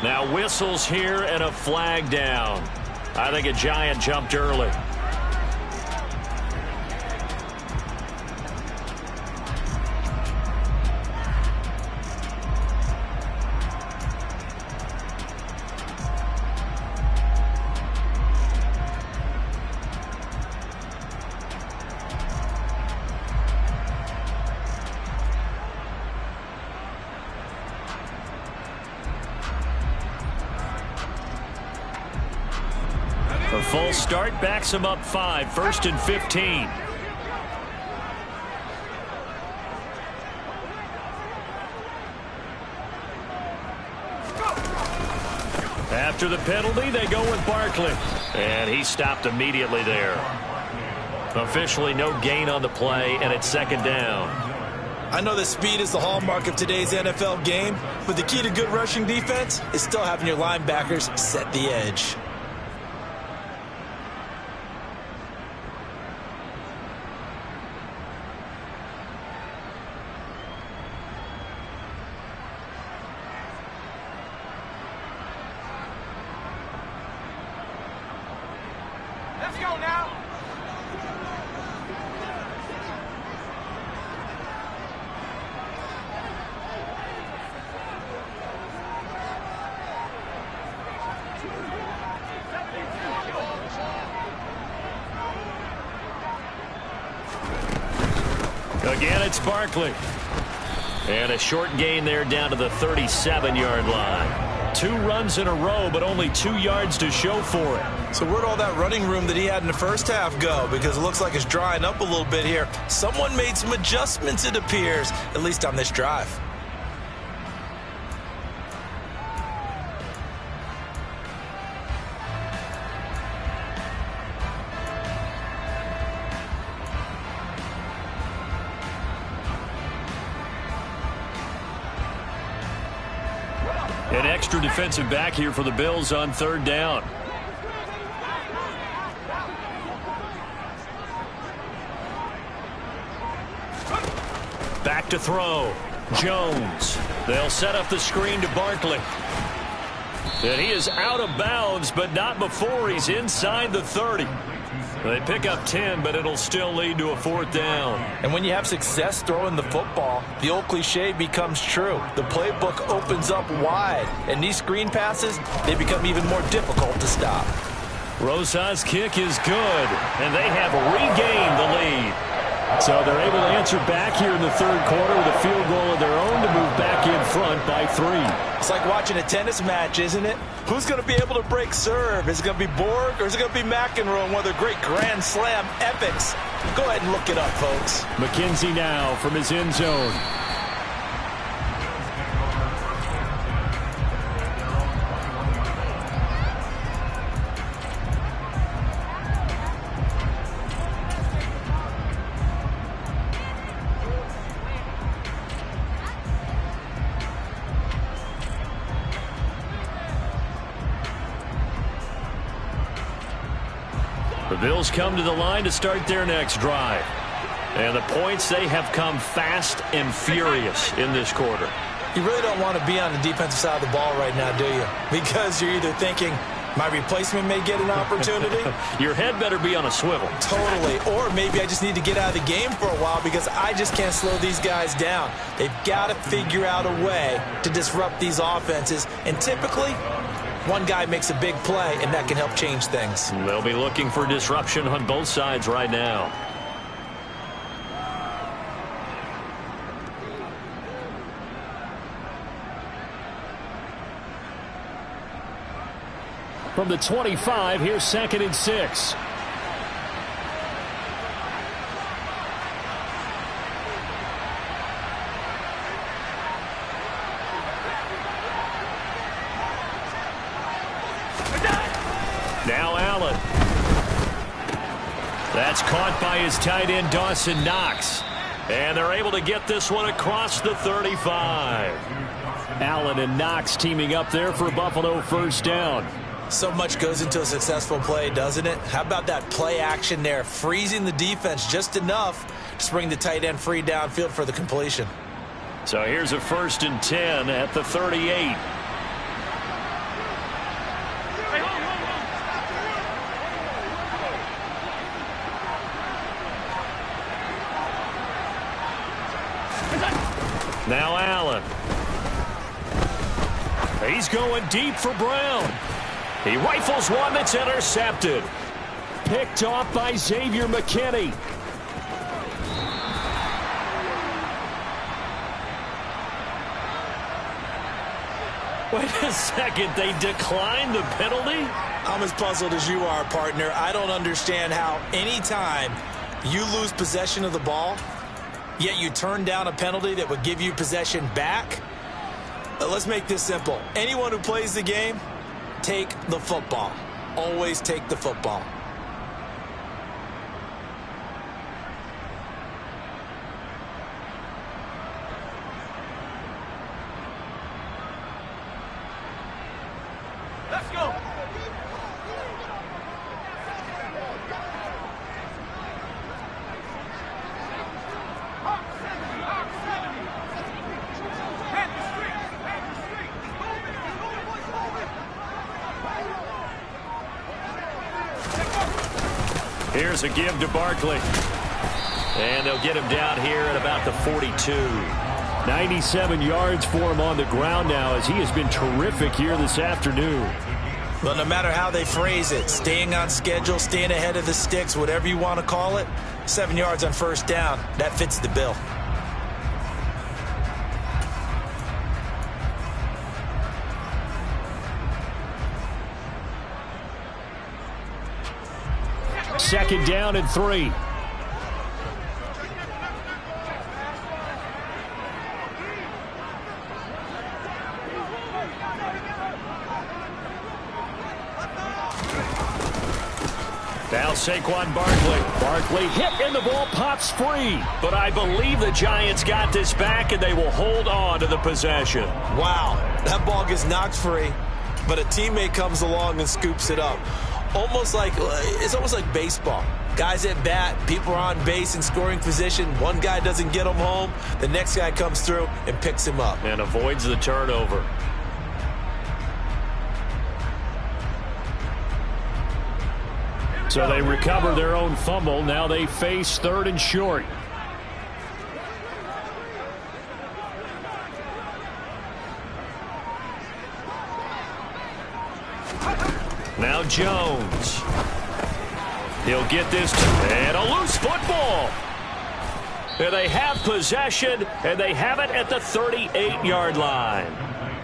Now whistles here and a flag down. I think a Giant jumped early. A full start backs him up 5. 1st and 15. After the penalty, they go with Barkley. And he stopped immediately there. Officially no gain on the play, and it's 2nd down.
I know that speed is the hallmark of today's NFL game, but the key to good rushing defense is still having your linebackers set the edge.
Let's go now.
Again, it's Barkley. And a short gain there down to the 37-yard line. 2 runs in a row, but only 2 yards to show for it.
So where'd all that running room that he had in the first half go? Because it looks like it's drying up a little bit here. Someone made some adjustments, it appears, at least on this drive.
An extra defensive back here for the Bills on third down. Back to throw. Jones. They'll set up the screen to Barkley. And he is out of bounds, but not before he's inside the 30. They pick up 10, but it'll still lead to a fourth down.
And when you have success throwing the football, the old cliche becomes true. The playbook opens up wide, and these screen passes, they become even more difficult to stop.
Rosa's kick is good, and they have regained the lead. So they're able to answer back here in the third quarter with a field goal of their own to move back in front by 3.
It's like watching a tennis match, isn't it? Who's going to be able to break serve? Is it going to be Borg or is it going to be McEnroe in one of their great Grand Slam epics? Go ahead and look it up, folks.
McKenzie now from his end zone. The Bills come to the line to start their next drive. And the points, they have come fast and furious in this quarter.
You really don't want to be on the defensive side of the ball right now, do you? Because you're either thinking, my replacement may get an opportunity.
Your head better be on a swivel.
Totally. Or maybe I just need to get out of the game for a while because I just can't slow these guys down. They've got to figure out a way to disrupt these offenses. And typically, one guy makes a big play, and that can help change things.
They'll be looking for disruption on both sides right now. From the 25, here's 2nd and 6. Now Allen. That's caught by his tight end, Dawson Knox. And they're able to get this one across the 35. Allen and Knox teaming up there for Buffalo first down.
So much goes into a successful play, doesn't it? How about that play action there, freezing the defense just enough to bring the tight end free downfield for the completion.
So here's a 1st and 10 at the 38. Now Allen. He's going deep for Brown. He rifles one that's intercepted. Picked off by Xavier McKinney. Wait a second, they declined the penalty?
I'm as puzzled as you are, partner. I don't understand how anytime you lose possession of the ball, yet you turn down a penalty that would give you possession back. Let's make this simple. Anyone who plays the game, take the football. Always take the football.
Let's go.
Here's a give to Barkley. And they'll get him down here at about the 42. 97 yards for him on the ground now as he has been terrific here this afternoon.
Well, no matter how they phrase it, staying on schedule, staying ahead of the sticks, whatever you want to call it, 7 yards on first down, that fits the bill.
Second down and 3. Now Saquon Barkley hit and the ball pops free. But I believe the Giants got this back and they will hold on to the possession.
Wow, that ball gets knocked free, but a teammate comes along and scoops it up. It's almost like baseball. Guys at bat, people are on base in scoring position. One guy doesn't get him home. The next guy comes through and picks him up.
And avoids the turnover. So they recover their own fumble. Now they face 3rd and short. Now Jones. He'll get this, and a loose football. And they have possession, and they have it at the 38-yard line.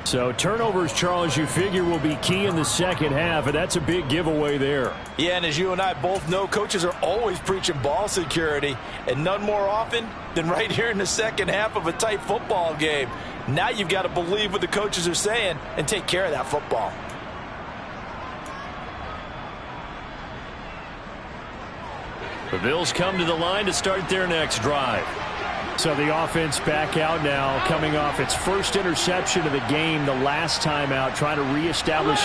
So turnovers, Charles, you figure will be key in the second half, and that's a big giveaway there.
Yeah, and as you and I both know, coaches are always preaching ball security, and none more often than right here in the second half of a tight football game. Now you've got to believe what the coaches are saying and take care of that football.
The Bills come to the line to start their next drive. So the offense back out now, coming off its first interception of the game the last time out, trying to reestablish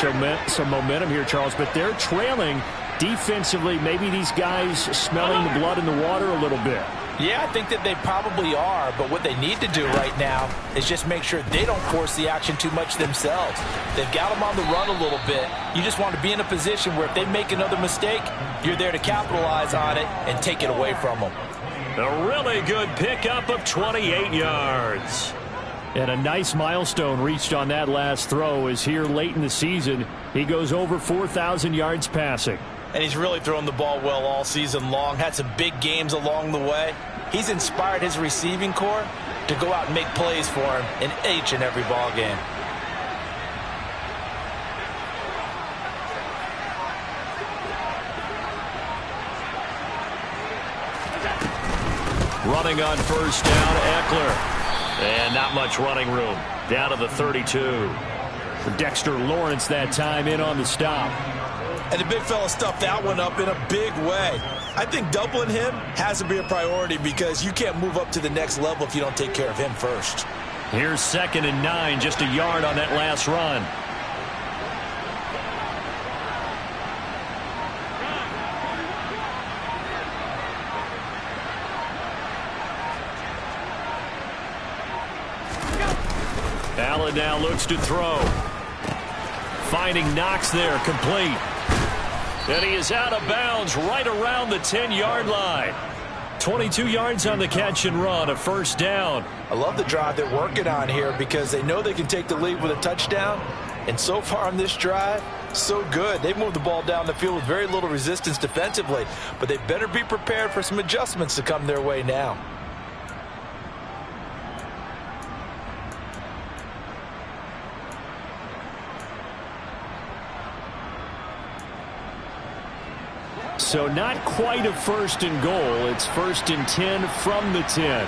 some momentum here, Charles. But they're trailing defensively. Maybe these guys smelling the blood in the water a little bit.
Yeah, I think that they probably are, but what they need to do right now is just make sure they don't force the action too much themselves. They've got them on the run a little bit. You just want to be in a position where if they make another mistake, you're there to capitalize on it and take it away from them.
A really good pickup of 28 yards. And a nice milestone reached on that last throw is here late in the season. He goes over 4,000 yards passing.
And he's really thrown the ball well all season long. Had some big games along the way. He's inspired his receiving corps to go out and make plays for him in each and every ball game.
Running on first down, Eckler. And not much running room. Down to the 32. Dexter Lawrence that time in on the stop.
And the big fella stuffed that one up in a big way. I think doubling him has to be a priority because you can't move up to the next level if you don't take care of him first.
Here's 2nd and 9, just a yard on that last run. Allen now looks to throw. Finding Knox there, complete. And he is out of bounds right around the 10-yard line. 22 yards on the catch and run, a first down.
I love the drive they're working on here because they know they can take the lead with a touchdown. And so far on this drive, so good. They've moved the ball down the field with very little resistance defensively. But they better be prepared for some adjustments to come their way now.
So not quite a 1st and goal. It's 1st and 10 from the 10.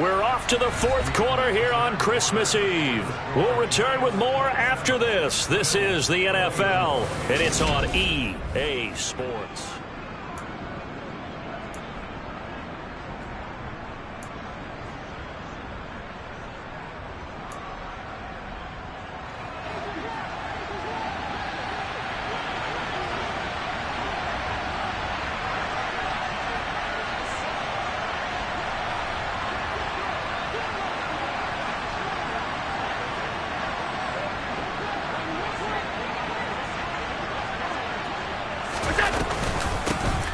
We're off to the 4th quarter here on Christmas Eve. We'll return with more after this. This is the NFL, and it's on EA Sports.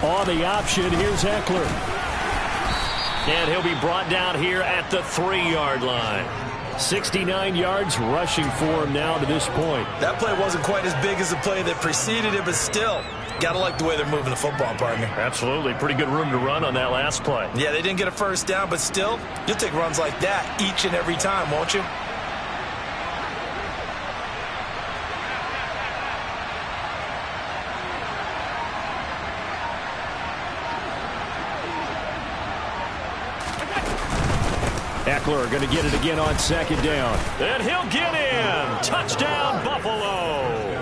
On the option, here's Eckler. And he'll be brought down here at the 3-yard line. 69 yards rushing for him now to this point.
That play wasn't quite as big as the play that preceded it, but still, gotta like the way they're moving the football, partner.
Absolutely. Pretty good room to run on that last play.
Yeah, they didn't get a first down, but still, you'll take runs like that each and every time, won't you?
Eckler going to get it again on second down. And he'll get in. Touchdown, Buffalo.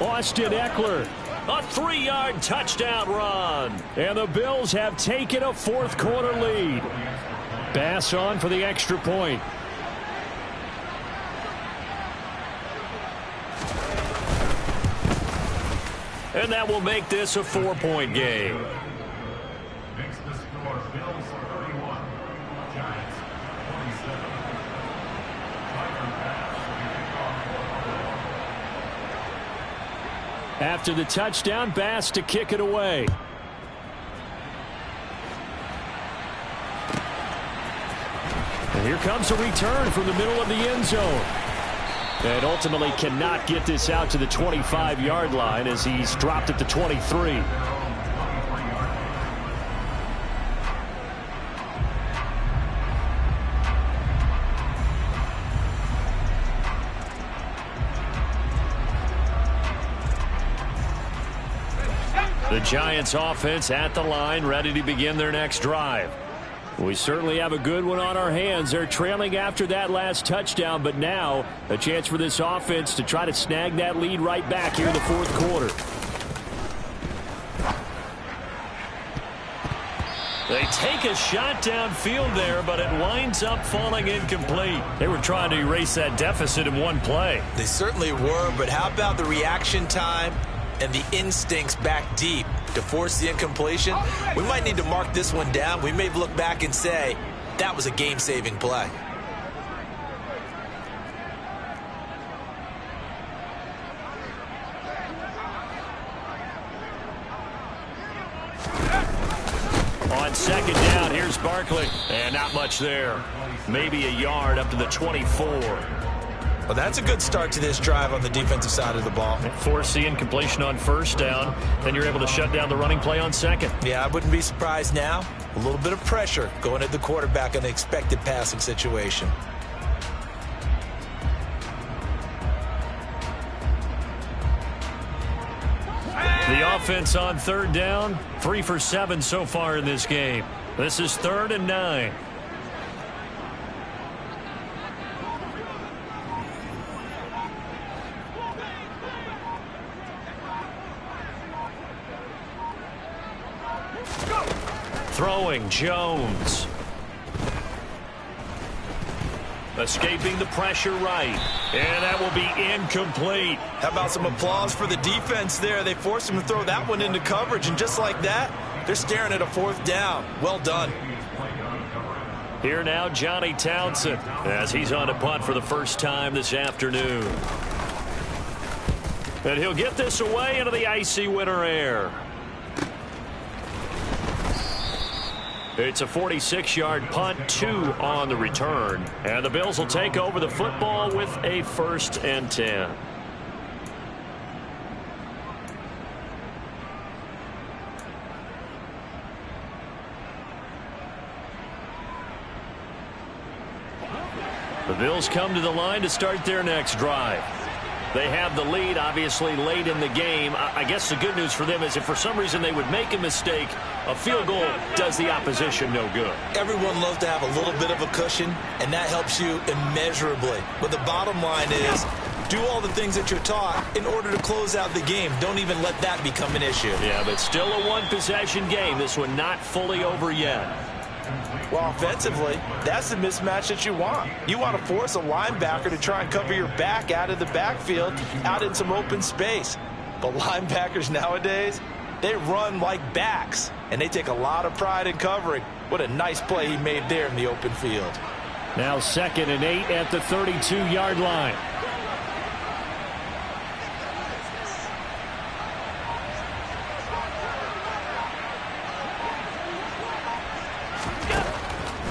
Austin Eckler, a 3-yard touchdown run. And the Bills have taken a fourth-quarter lead. Bass on for the extra point. And that will make this a 4-point game. After the touchdown, Bass to kick it away. And here comes a return from the middle of the end zone. And ultimately cannot get this out to the 25-yard line as he's dropped at the 23. The Giants offense at the line, ready to begin their next drive. We certainly have a good one on our hands. They're trailing after that last touchdown, but now a chance for this offense to try to snag that lead right back here in the fourth quarter. They take a shot downfield there, but it winds up falling incomplete. They were trying to erase that deficit in one play.
They certainly were, but how about the reaction time and the instincts back deep to force the incompletion? We might need to mark this one down. We may look back and say that was a game-saving play.
On second down, here's Barkley. And not much there. Maybe a yard up to the 24.
Well, that's a good start to this drive on the defensive side of the ball.
Force the incompletion on first down. Then you're able to shut down the running play on second.
Yeah, I wouldn't be surprised now. A little bit of pressure going at the quarterback in an expected passing situation.
The offense on third down, 3 for 7 so far in this game. This is 3rd and 9. Throwing, Jones. Escaping the pressure right. And that will be incomplete.
How about some applause for the defense there? They forced him to throw that one into coverage, and just like that, they're staring at a 4th down. Well done.
Here now, Johnny Townsend, as he's on a punt for the first time this afternoon. And he'll get this away into the icy winter air. It's a 46-yard punt, 2 on the return. And the Bills will take over the football with a 1st and 10. The Bills come to the line to start their next drive. They have the lead, obviously, late in the game. I guess the good news for them is if for some reason they would make a mistake, a field goal does the opposition no good.
Everyone loves to have a little bit of a cushion, and that helps you immeasurably. But the bottom line is, do all the things that you're taught in order to close out the game. Don't even let that become an issue.
Yeah, but still a one-possession game. This one not fully over yet.
Well, offensively, that's the mismatch that you want. You want to force a linebacker to try and cover your back out of the backfield, out in some open space. But linebackers nowadays, they run like backs, and they take a lot of pride in covering. What a nice play he made there in the open field.
Now 2nd and 8 at the 32-yard line.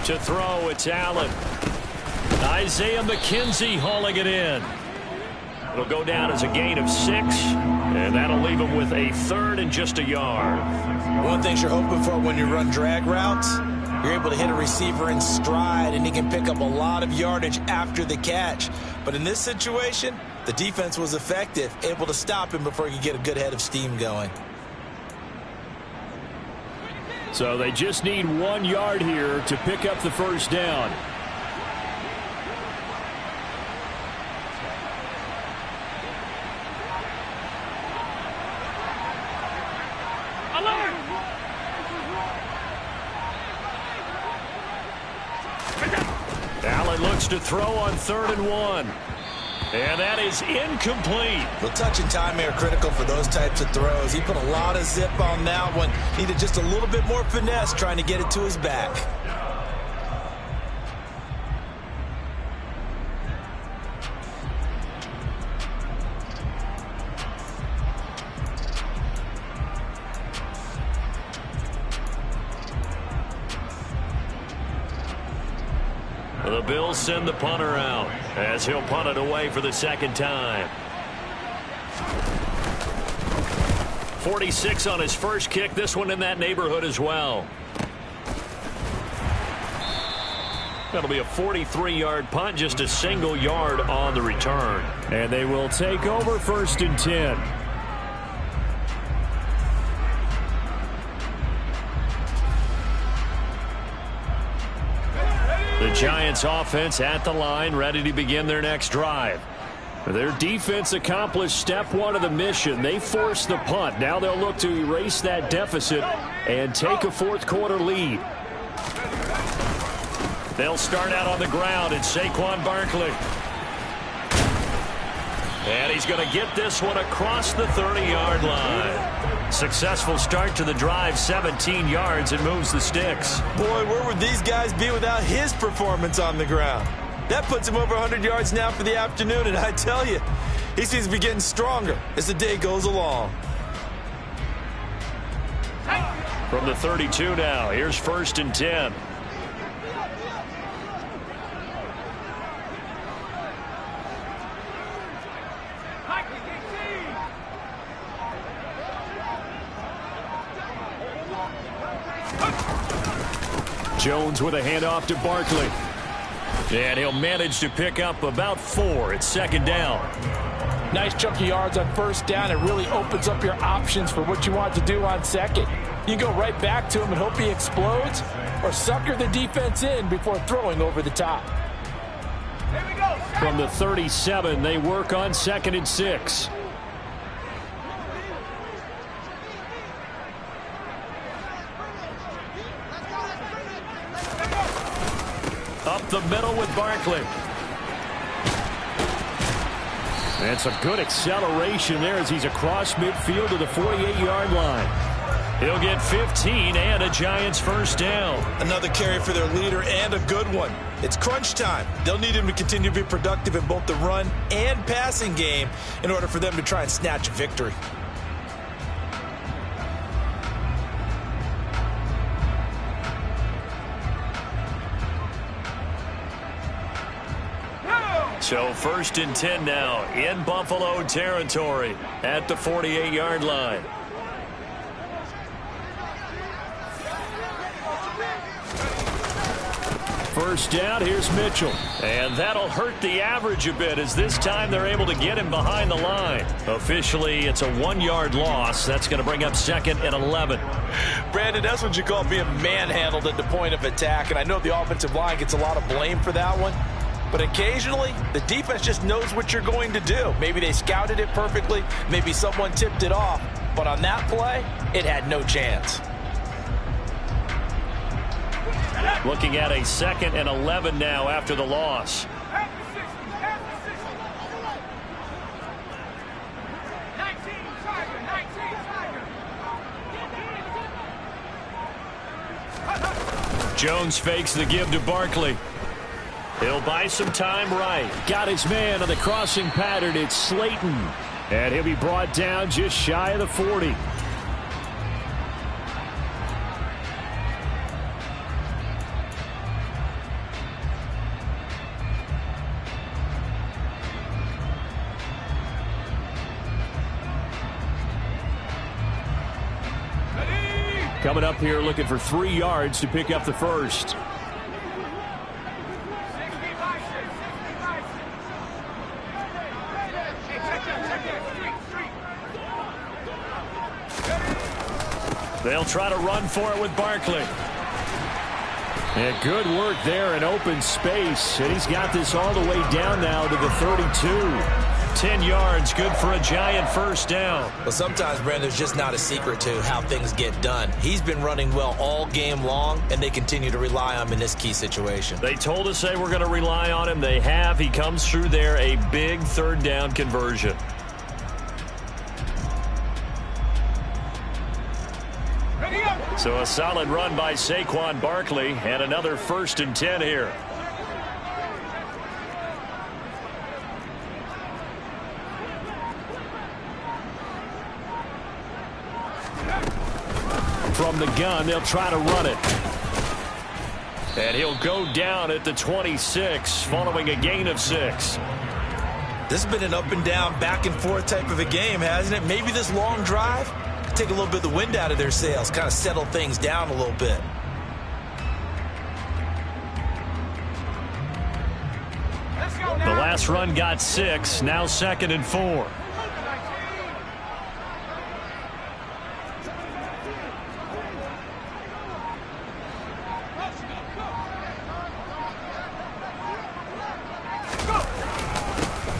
To throw, it's Allen. Isaiah McKenzie hauling it in. It'll go down as a gain of 6, and that'll leave him with a 3rd and just a yard.
One thing you're hoping for when you run drag routes, you're able to hit a receiver in stride, and he can pick up a lot of yardage after the catch. But in this situation, the defense was effective, able to stop him before he could get a good head of steam going.
So they just need 1 yard here to pick up the first down. Allen looks to throw on 3rd and 1. And that is incomplete.
The touch and time are critical for those types of throws. He put a lot of zip on that one. Needed just a little bit more finesse trying to get it to his back.
The Bills send the punter out as he'll punt it away for the 2nd time. 46 on his first kick. This one in that neighborhood as well. That'll be a 43-yard punt, just a single yard on the return. And they will take over 1st and 10. The Giants offense at the line, ready to begin their next drive. Their defense accomplished step 1 of the mission. They forced the punt. Now they'll look to erase that deficit and take a 4th quarter lead. They'll start out on the ground. It's Saquon Barkley. And he's going to get this one across the 30-yard line. Successful start to the drive, 17 yards, and moves the sticks.
Boy, where would these guys be without his performance on the ground? That puts him over 100 yards now for the afternoon, and I tell you, he seems to be getting stronger as the day goes along.
From the 32 now, here's 1st and 10. Jones with a handoff to Barkley. And he'll manage to pick up about 4. It's 2nd down.
Nice chunk of yards on 1st down. It really opens up your options for what you want to do on 2nd. You go right back to him and hope he explodes, or sucker the defense in before throwing over the top.
Here we go.
From the 37, they work on 2nd and 6. Up the middle with Barkley. And some good acceleration there as he's across midfield to the 48-yard line. He'll get 15 and a Giants 1st down.
Another carry for their leader and a good one. It's crunch time. They'll need him to continue to be productive in both the run and passing game in order for them to try and snatch a victory.
So 1st and 10 now in Buffalo territory at the 48-yard line. First down, here's Mitchell. And that'll hurt the average a bit as this time they're able to get him behind the line. Officially, it's a 1-yard loss. That's going to bring up 2nd and 11.
Brandon, that's what you call being manhandled at the point of attack. And I know the offensive line gets a lot of blame for that one. But occasionally, the defense just knows what you're going to do. Maybe they scouted it perfectly. Maybe someone tipped it off. But on that play, it had no chance.
Looking at a 2nd and 11 now after the loss. Jones fakes the give to Barkley. He'll buy some time right. Got his man on the crossing pattern. It's Slayton. And he'll be brought down just shy of the 40. Coming up here looking for 3 yards to pick up the 1st. They'll try to run for it with Barkley. And good work there in open space. And he's got this all the way down now to the 32. 10 yards, good for a Giant first down.
Well, sometimes, Brandon, there's just not a secret to how things get done. He's been running well all game long, and they continue to rely on him in this key situation.
They told us they were going to rely on him. They have. He comes through there, a big third down conversion. So a solid run by Saquon Barkley, and another 1st and 10 here. From the gun, they'll try to run it. And he'll go down at the 26, following a gain of 6.
This has been an up and down, back and forth type of a game, hasn't it? Maybe this long drive could take a little bit of the wind out of their sails, kind of settle things down a little bit.
The last run got 6, now 2nd and 4.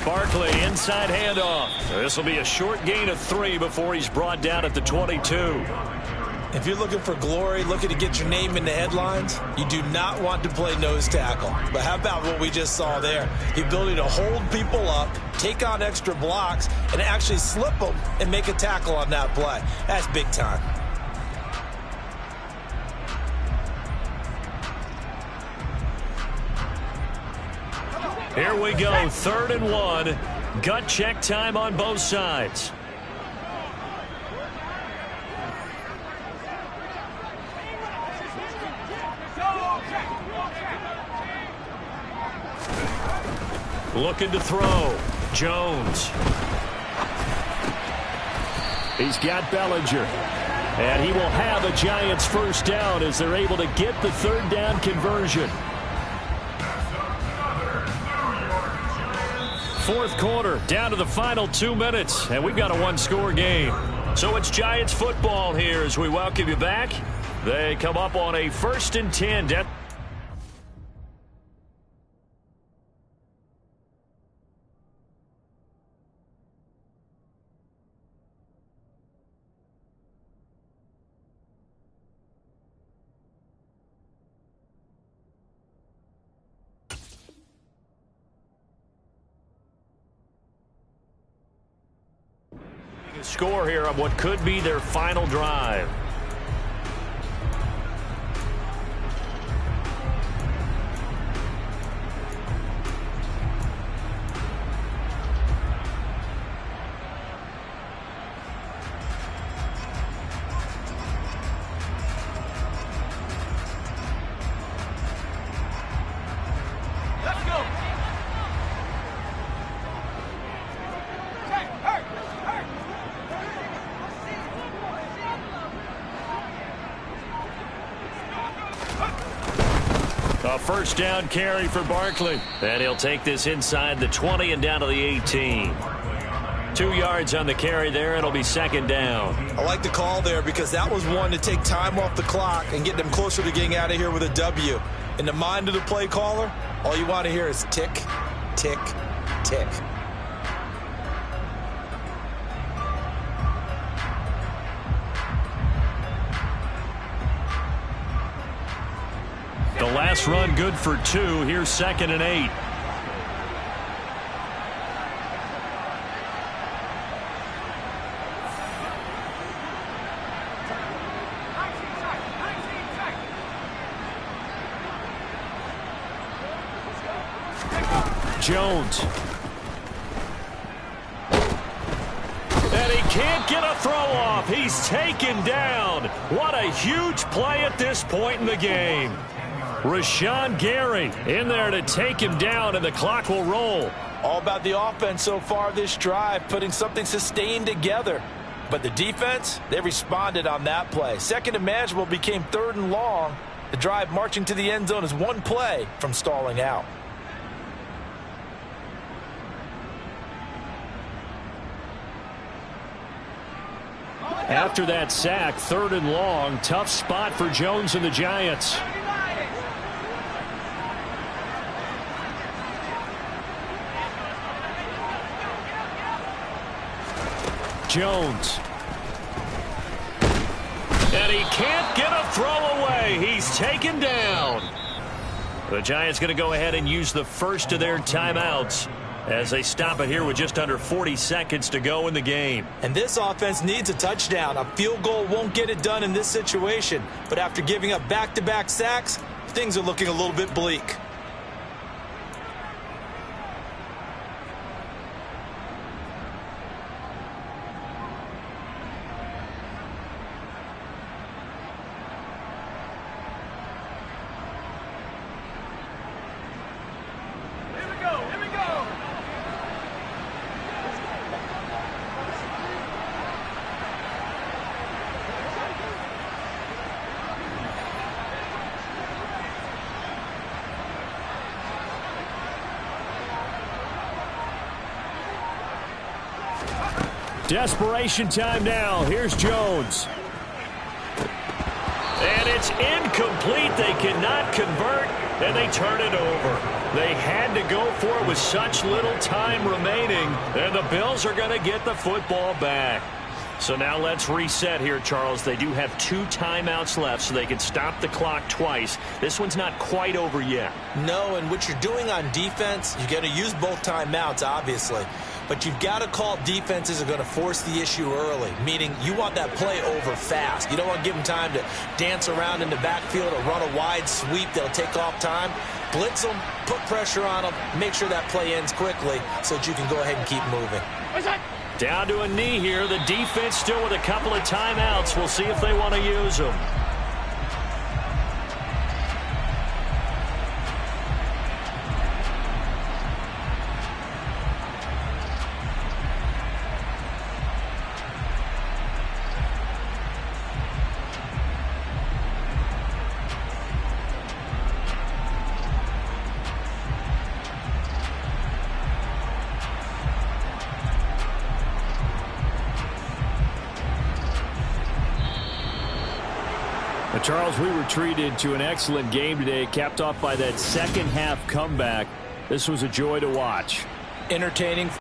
Barkley, inside handoff. This will be a short gain of 3 before he's brought down at the 22.
If you're looking for glory, looking to get your name in the headlines, you do not want to play nose tackle. But how about what we just saw there? The ability to hold people up, take on extra blocks, and actually slip them and make a tackle on that play. That's big time.
Here we go, 3rd and 1. Gut check time on both sides. Looking to throw. Jones. He's got Bellinger. And he will have a Giants first down as they're able to get the 3rd down conversion. 4th quarter, down to the final 2 minutes, and we've got a 1-score game. So it's Giants football here as we welcome you back. They come up on a 1st and 10. Score here on what could be their final drive. A first down carry for Barkley. And he'll take this inside the 20 and down to the 18. 2 yards on the carry there. It'll be 2nd down.
I like the call there because that was one to take time off the clock and get them closer to getting out of here with a W. In the mind of the play caller, all you want to hear is tick, tick, tick.
The last run good for 2. Here's 2nd and 8. Jones. And he can't get a throw off. He's taken down. What a huge play at this point in the game. Rashawn Gary in there to take him down, and the clock will roll.
All about the offense so far this drive, putting something sustained together. But the defense, they responded on that play. 2nd and manageable became 3rd and long. The drive marching to the end zone is one play from stalling out.
After that sack, 3rd and long, tough spot for Jones and the Giants. Jones. And he can't get a throw away. He's taken down. The Giants going to go ahead and use the first of their timeouts as they stop it here with just under 40 seconds to go in the game.
And this offense needs a touchdown. A field goal won't get it done in this situation. But after giving up back-to-back sacks, things are looking a little bit bleak.
Desperation time now. Here's Jones. And it's incomplete. They cannot convert, and they turn it over. They had to go for it with such little time remaining, and the Bills are going to get the football back. So now let's reset here, Charles. They do have 2 timeouts left, so they can stop the clock twice. This one's not quite over yet.
No, and what you're doing on defense, you're going to use both timeouts, obviously. But you've got to call defenses are going to force the issue early, meaning you want that play over fast. You don't want to give them time to dance around in the backfield or run a wide sweep that'll take off time. Blitz them, put pressure on them, make sure that play ends quickly so that you can go ahead and keep moving.
Down to a knee here. The defense still with a couple of timeouts. We'll see if they want to use them. Charles, we were treated to an excellent game today, capped off by that second half comeback. This was a joy to watch.
Entertaining.